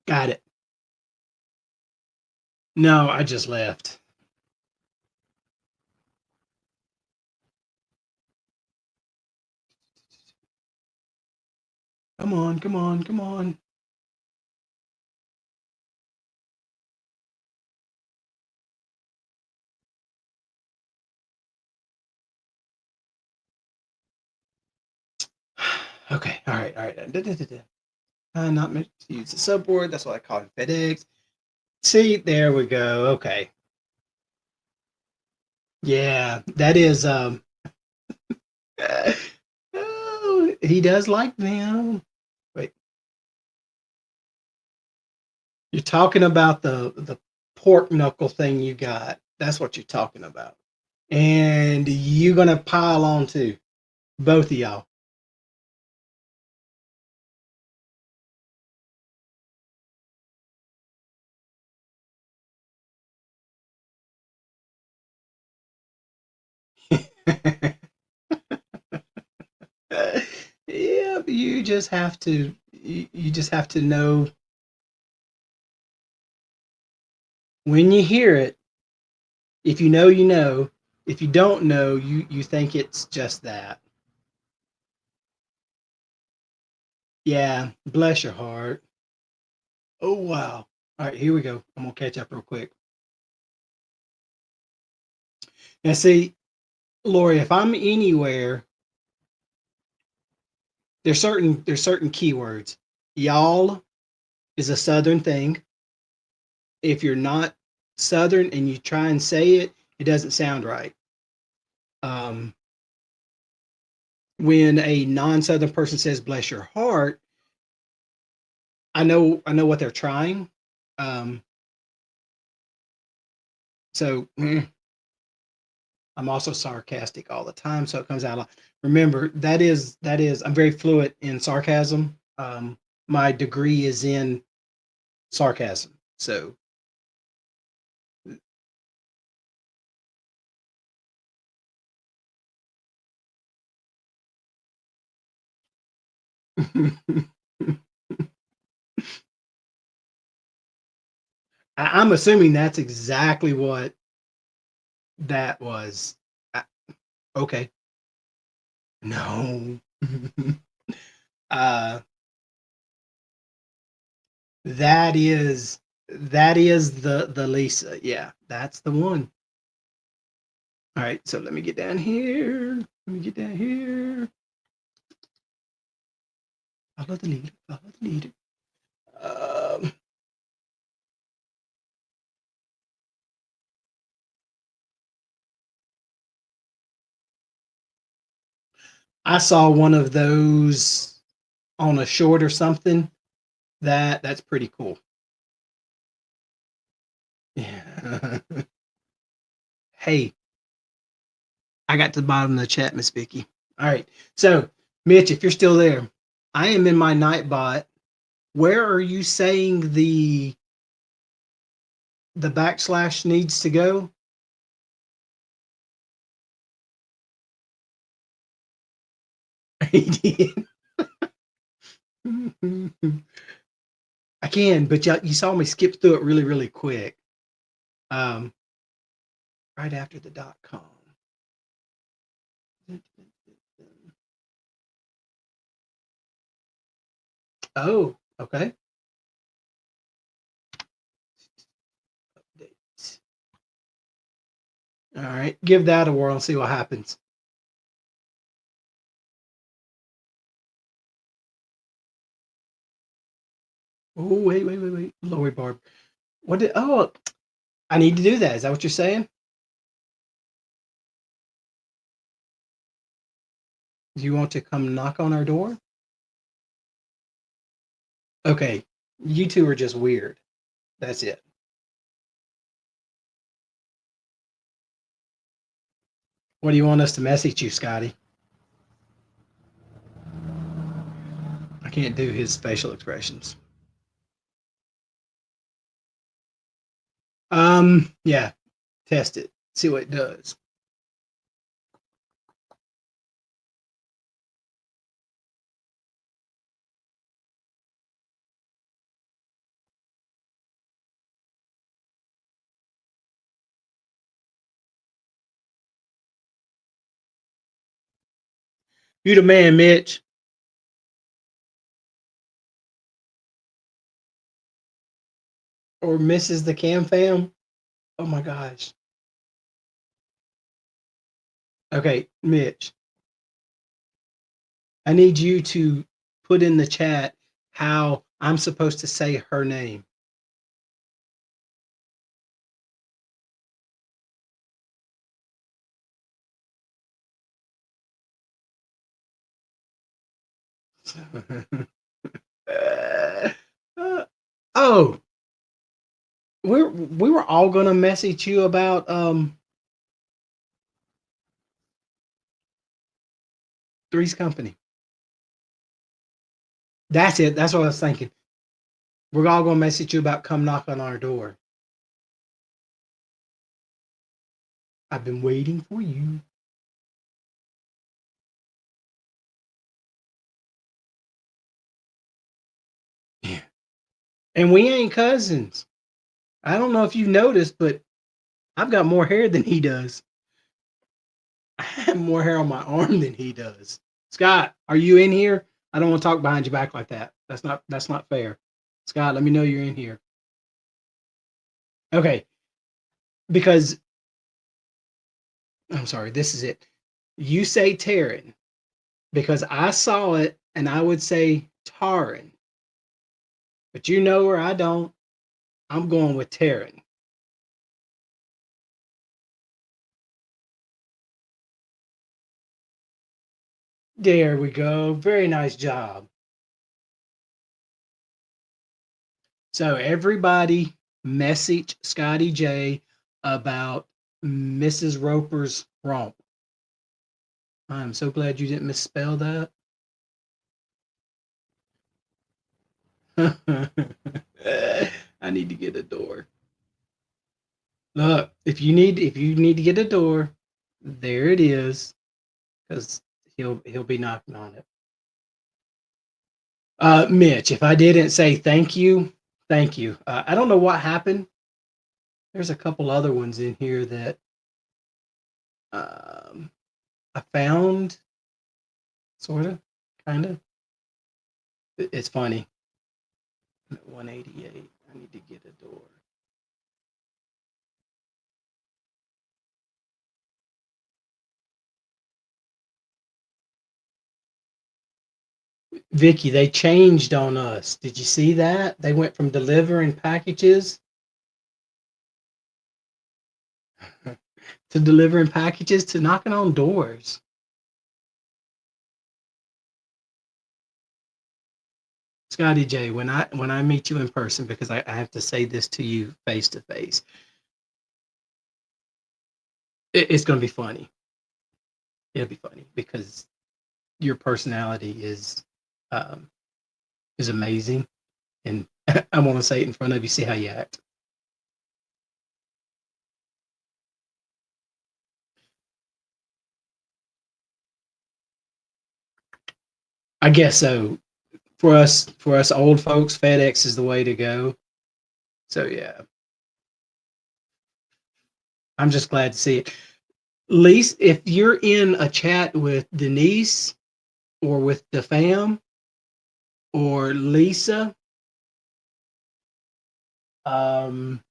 Got it. No, I just left. Come on, come on, come on. Okay, all right, all right. Not meant to use the subboard. That's what I call it, FedEx. See, there we go. Okay. Yeah, that is oh, he does like them. Wait. You're talking about the pork knuckle thing you got. That's what you're talking about. And you're gonna pile on too. Both of y'all. Yeah, you just have to you just have to know when you hear it. If you know, you know. If you don't know, you think it's just that. Yeah, bless your heart. Oh wow. All right, here we go. I'm gonna catch up real quick. Now see, Lori, if I'm anywhere, there's certain keywords. Y'all is a southern thing. If you're not southern and you try and say it, it doesn't sound right. Um, when a non-southern person says bless your heart, I know what they're trying. Um, so I'm also sarcastic all the time, so it comes out a lot. Remember, that is I'm very fluent in sarcasm. My degree is in sarcasm. So I'm assuming that's exactly what that was. Uh, Okay. No. uh that is the Lisa. Yeah, that's the one. All right, so let me get down here. Let me get down here. Follow the leader. Follow the leader. Um, I saw one of those on a short or something. That's pretty cool. Yeah. Hey, I got to the bottom of the chat, Miss Vicky. All right. So, Mitch, if you're still there, I am in my Nightbot. Where are you saying the backslash needs to go? He did. I can, but you saw me skip through it really, really quick. Um, right after the .com. Oh, okay. Update. All right, give that a whirl and see what happens. Oh, wait. Lower bar. What did? Oh, I need to do that. Is that what you're saying? Do you want to come knock on our door? Okay, you two are just weird. That's it. What do you want us to message you, Scotty? I can't do his facial expressions. Yeah, test it. See what it does. You the man, Mitch. Or Mrs. the Cam Fam. Oh my gosh. Okay, Mitch. I need you to put in the chat how I'm supposed to say her name. Uh, oh, we were all gonna message you about Three's Company. That's it. That's what I was thinking. We're all gonna message you about come knock on our door. I've been waiting for you. Yeah. And we ain't cousins. I don't know if you noticed, but I've got more hair than he does. I have more hair on my arm than he does. Scott, are you in here? I don't want to talk behind your back like that. That's not fair. Scott, let me know you're in here. Okay, because I'm sorry, this is it. You say Taryn because I saw it and I would say Taryn. But you know her, I don't. I'm going with Taryn. There we go. Very nice job. So everybody message Scotty J about Mrs. Roper's romp. I'm so glad you didn't misspell that. I need to get a door. Look, if you need to get a door, there it is, because he'll be knocking on it. Mitch, if I didn't say thank you, thank you. I don't know what happened. There's a couple other ones in here that um, I found, sort of, kind of. It's funny. I'm at 188. I need to get a door. Vicky, they changed on us. Did you see that? They went from delivering packages to delivering packages to knocking on doors. Scotty J, when I meet you in person, because I have to say this to you face to face, it's going to be funny. It'll be funny because your personality um, is amazing, and I want to say it in front of you. See how you act. I guess so. For us old folks, FedEx is the way to go. So yeah, I'm just glad to see it. Lisa, if you're in a chat with Denise or with the fam or Lisa, um,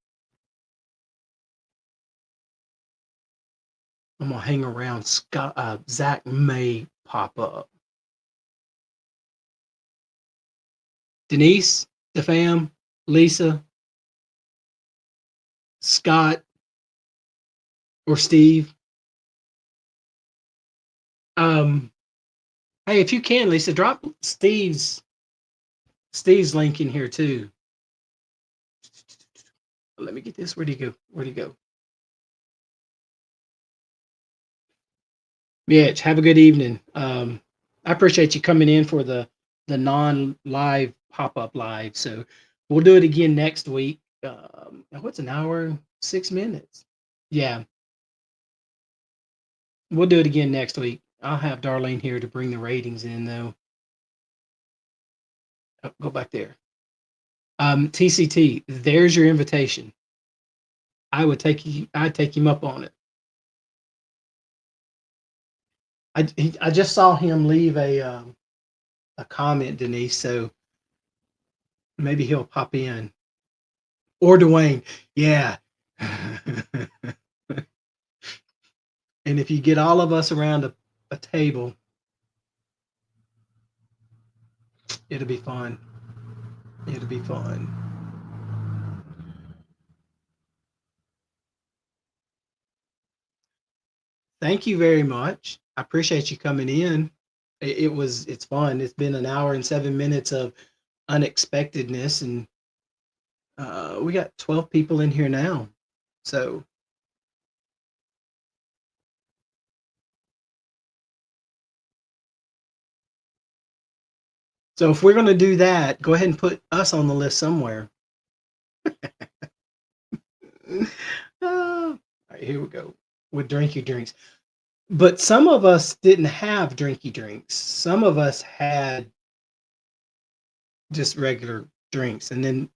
I'm gonna hang around. Zach may pop up. Denise, the fam, Lisa, Scott, or Steve. Hey, if you can, Lisa, drop Steve's link in here too. Let me get this. Where'd he go? Where'd he go? Mitch, have a good evening. I appreciate you coming in for the non-live pop-up live. So we'll do it again next week. What's an hour, 6 minutes? Yeah, we'll do it again next week. I'll have Darlene here to bring the ratings in, though. Oh, go back there. TCT, there's your invitation. I'd take him up on it. I just saw him leave a comment, Denise, so maybe he'll pop in. Or Dwayne, yeah. And if you get all of us around a table, it'll be fun. It'll be fun. Thank you very much. I appreciate you coming in. It's fun. It's been an hour and 7 minutes of unexpectedness, and we got 12 people in here now. So if we're going to do that, go ahead and put us on the list somewhere. All right, here we go with drinky drinks. But some of us didn't have drinky drinks. Some of us had just regular drinks, and then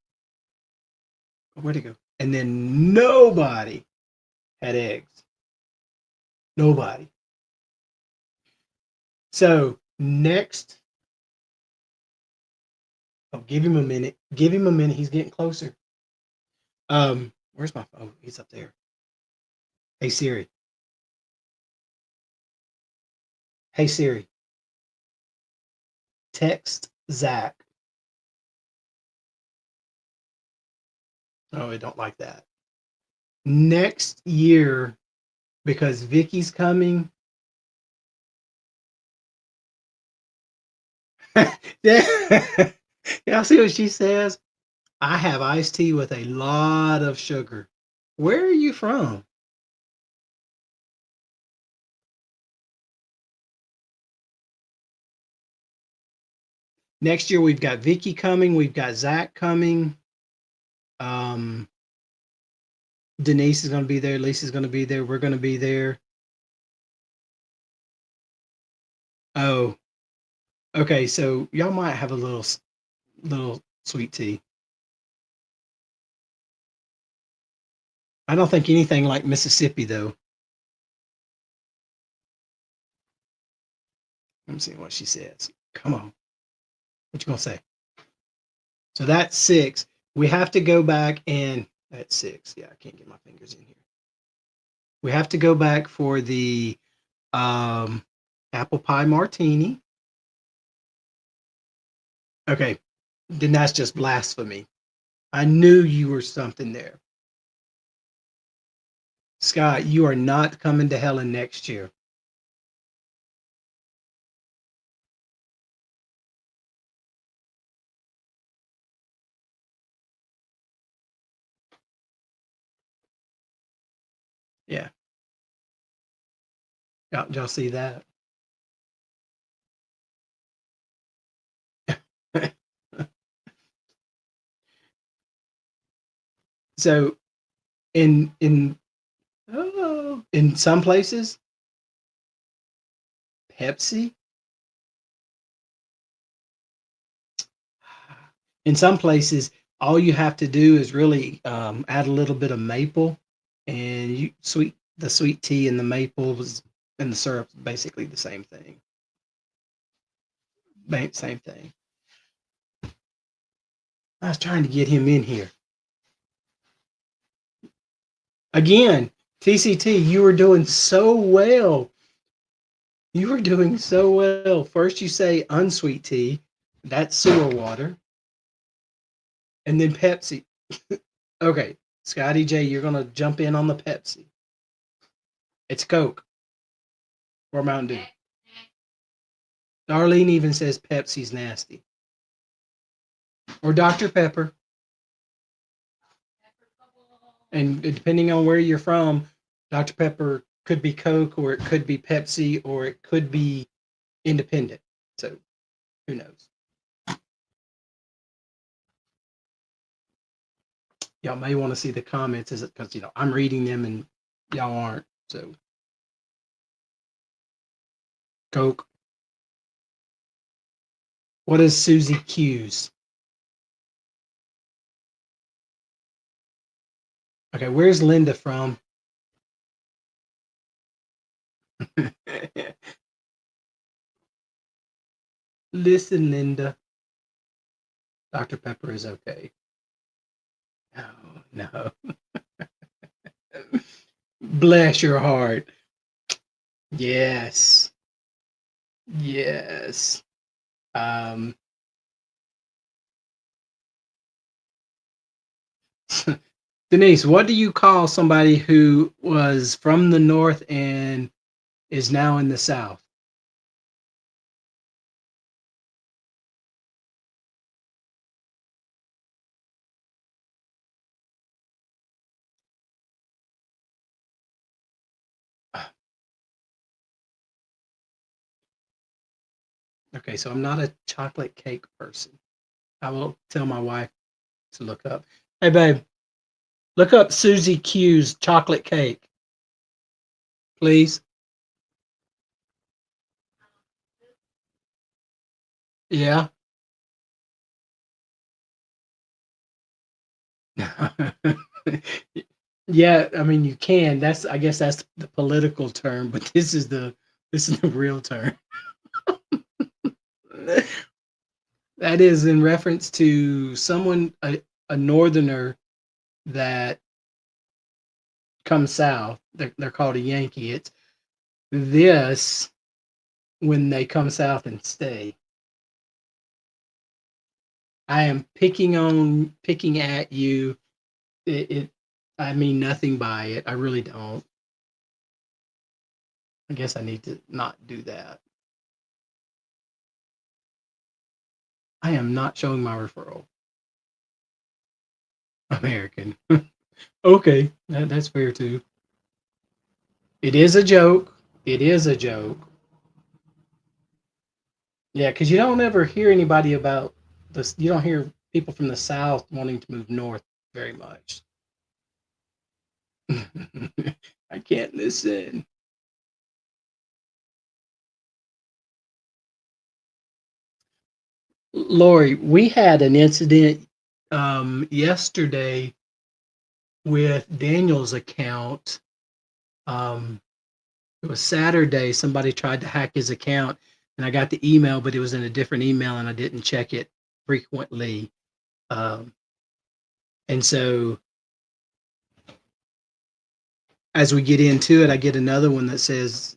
where'd it go? And then nobody had eggs. Nobody. So next, give him a minute. Give him a minute. He's getting closer. Where's my phone? Oh, he's up there. Hey Siri. Hey Siri. Text Zach. Oh, I don't like that. Next year, because Vicky's coming. Y'all see what she says? I have iced tea with a lot of sugar. Where are you from? Next year we've got Vicky coming. We've got Zach coming. Denise is going to be there. Lisa's going to be there. We're going to be there. Oh, okay. So y'all might have a little sweet tea. I don't think anything like Mississippi though. I'm seeing what she says. Come on. What you gonna say? So that's 6. We have to go back and that's 6. Yeah, I can't get my fingers in here. We have to go back for the apple pie martini. Okay, then that's just blasphemy. I knew you were something there. Scott, you are not coming to Helen next year. Yeah. Y'all see that? So in some places, Pepsi. In some places, all you have to do is really add a little bit of maple, and the sweet tea and the maple and the syrup basically the same thing. Same thing. I was trying to get him in here. Again, TCT, you were doing so well. You were doing so well. First, you say unsweet tea. That's sewer water. And then Pepsi. Okay, Scotty J, you're going to jump in on the Pepsi. It's Coke or Mountain Dew. Darlene even says Pepsi's nasty. Or Dr. Pepper. And depending on where you're from, Dr. Pepper could be Coke or it could be Pepsi or it could be independent. So who knows? Y'all may want to see the comments, is it because I'm reading them and y'all aren't. So Coke. What is Susie Q's? Okay, where's Linda from? Listen, Linda. Dr. Pepper is okay. No. Bless your heart. Yes. Yes. Denise, what do you call somebody who was from the north and is now in the south? Okay, so I'm not a chocolate cake person. I will tell my wife to look up. Hey, babe, look up Susie Q's chocolate cake, please. Yeah. Yeah, I mean you can. I guess that's the political term, but this is the real term. That is in reference to someone a northerner that comes south. They're called a Yankee. It's this when they come south and stay. I am picking at you. I mean nothing by it. I really don't. I guess I need to not do that. I am not showing my referral. American. Okay, that's fair too. It is a joke. It is a joke. Yeah, because you don't ever hear anybody about this. You don't hear people from the South wanting to move north very much. I can't listen. Lori, we had an incident yesterday with Daniel's account. It was Saturday. Somebody tried to hack his account, and I got the email, but it was in a different email, and I didn't check it frequently. Um, and so as we get into it, I get another one that says,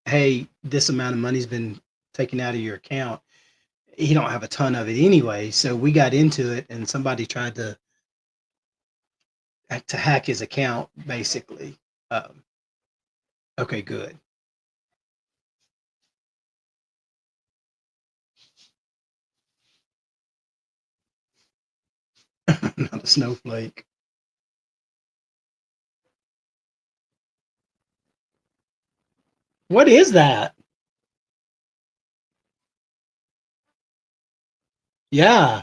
"Hey, this amount of money's been taken out of your account." He don't have a ton of it anyway, so we got into it, and somebody tried to hack his account, basically. Um, okay, good. Not a snowflake. What is that? Yeah.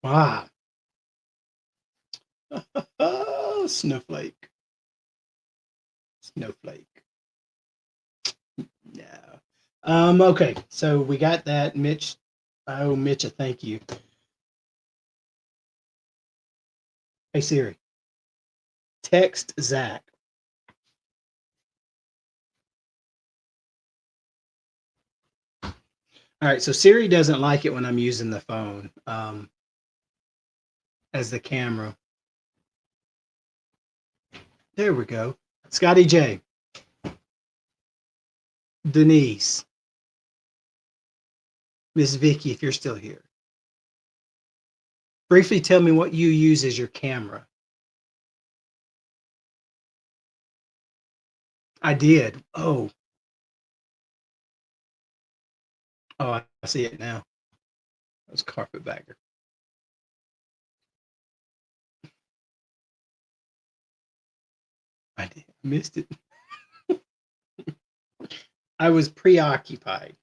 Wow. Snowflake. Snowflake. Yeah. Okay, so we got that. Mitch. Oh, Mitch, a thank you. Hey Siri. Text Zach. All right, so Siri doesn't like it when I'm using the phone as the camera. There we go. Scotty J. Denise. Miss Vicky, if you're still here. Briefly tell me what you use as your camera. I did. Oh, I see it now. That was Carpetbagger. I did. Missed it. I was preoccupied.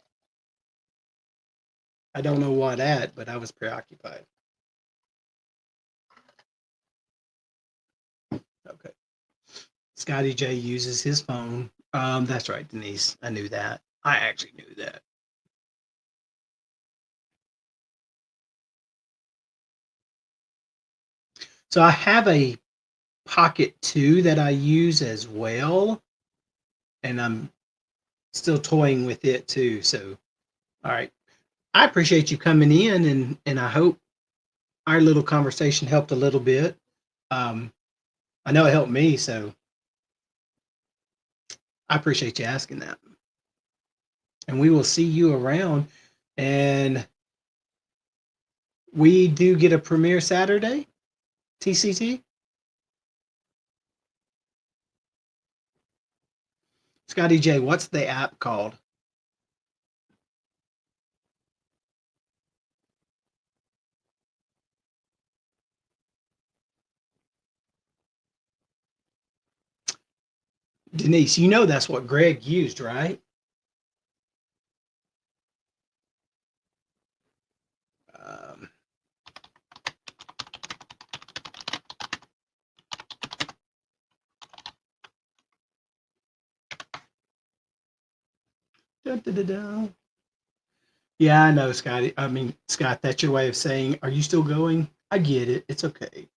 I don't know what at, but I was preoccupied. Okay. Scotty J uses his phone. That's right, Denise. I knew that. I actually knew that. So I have a Pocket 2 that I use as well, and I'm still toying with it too. So, all right. I appreciate you coming in, and I hope our little conversation helped a little bit. I know it helped me, so I appreciate you asking that. And we will see you around. And we do get a premiere Saturday, TCT. Scotty J, what's the app called? Denise, you know that's what Greg used, right? Um, da, da, da, da. Yeah, I know, Scotty. I mean, Scott, that's your way of saying, are you still going? I get it. It's okay.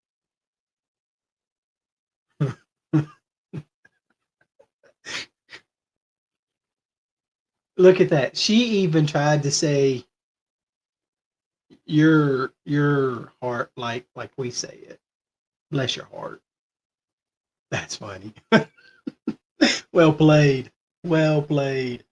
Look at that. She even tried to say your heart like we say it. Bless your heart. That's funny. Well played. Well played.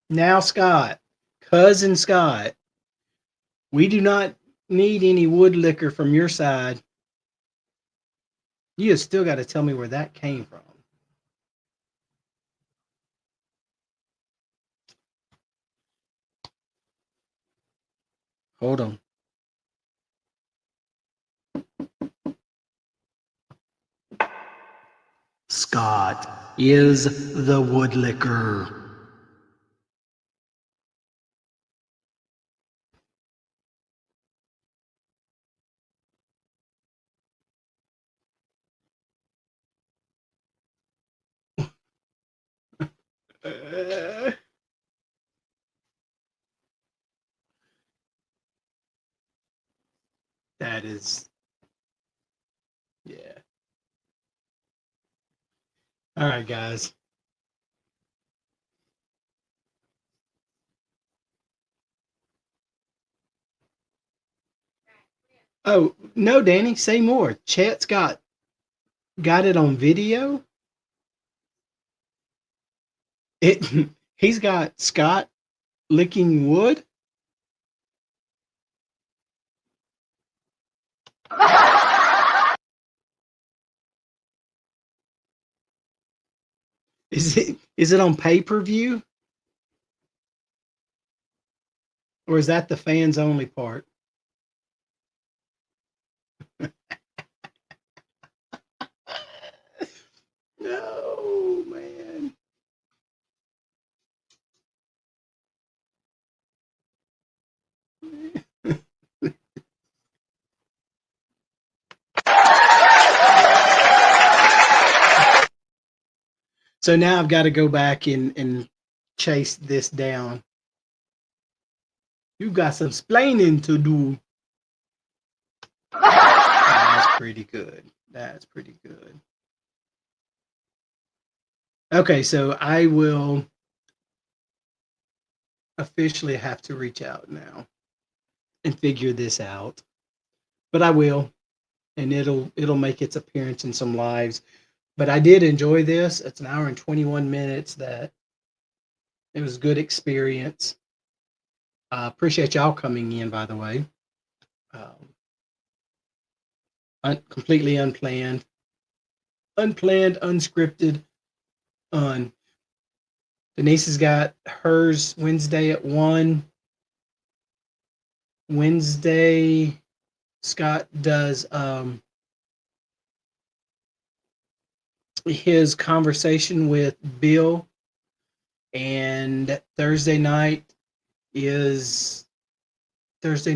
Now, Scott, cousin Scott, we do not need any wood liquor from your side. You have still got to tell me where that came from. Hold on. Scott is the wood liquor. That is, yeah. All right, guys. Oh, no, Danny, say more. Chet's got it on video. It he's got Scott licking wood. Is it on pay-per-view? Or is that the fans only part? No, man. So now I've got to go back and chase this down. You got some splaining to do. That's pretty good. That's pretty good. Okay, so I will. officially have to reach out now and figure this out. But I will, and it'll make its appearance in some lives. But I did enjoy this. It's an hour and 21 minutes. That it was a good experience. I appreciate y'all coming in, by the way. Completely unplanned, unscripted, Denise has got hers Wednesday at 1. Wednesday, Scott does his conversation with Bill, and Thursday night is Thirsty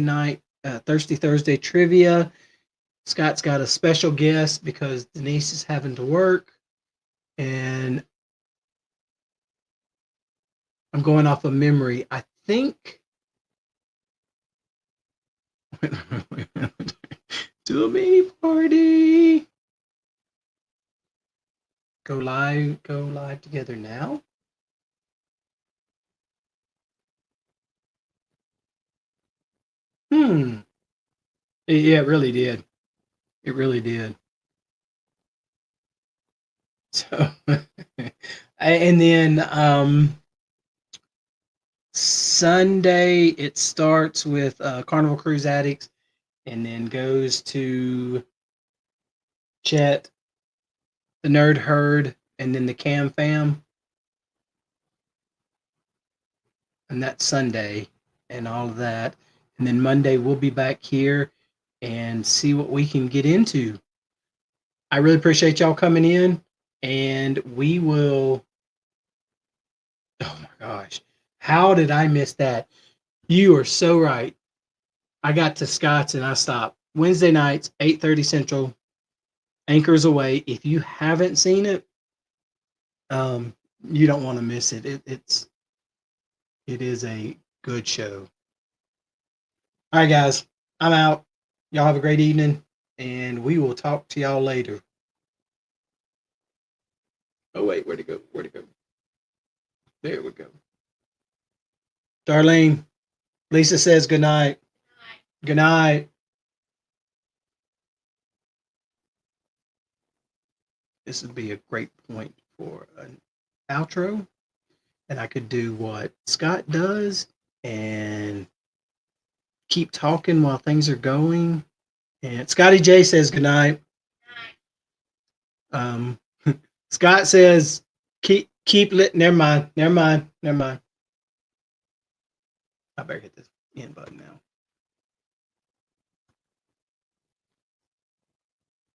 Thursday trivia. Scott's got a special guest because Denise is having to work, and I'm going off of memory. I think to a mini party. Go live together now. Yeah, it really did. It really did. So, and then Sunday it starts with Carnival Cruise Addicts, and then goes to Chet, the Nerd Herd, and then the Cam Fam, and that's Sunday, and all of that. And then Monday we'll be back here and see what we can get into. I really appreciate y'all coming in, and we will. Oh my gosh, how did I miss that? You are so right. I got to Scott's and I stopped. Wednesday nights, 8:30 Central, Anchors Away. If you haven't seen it, you don't want to miss it. It is a good show. All right, guys, I'm out. Y'all have a great evening, and we will talk to y'all later. Oh wait, where'd it go? Where'd it go? There we go. Darlene, Lisa says good night. Good night. This would be a great point for an outro. And I could do what Scott does and keep talking while things are going. And Scotty J says good night. Scott says keep lit. Never mind. I better hit this end button now.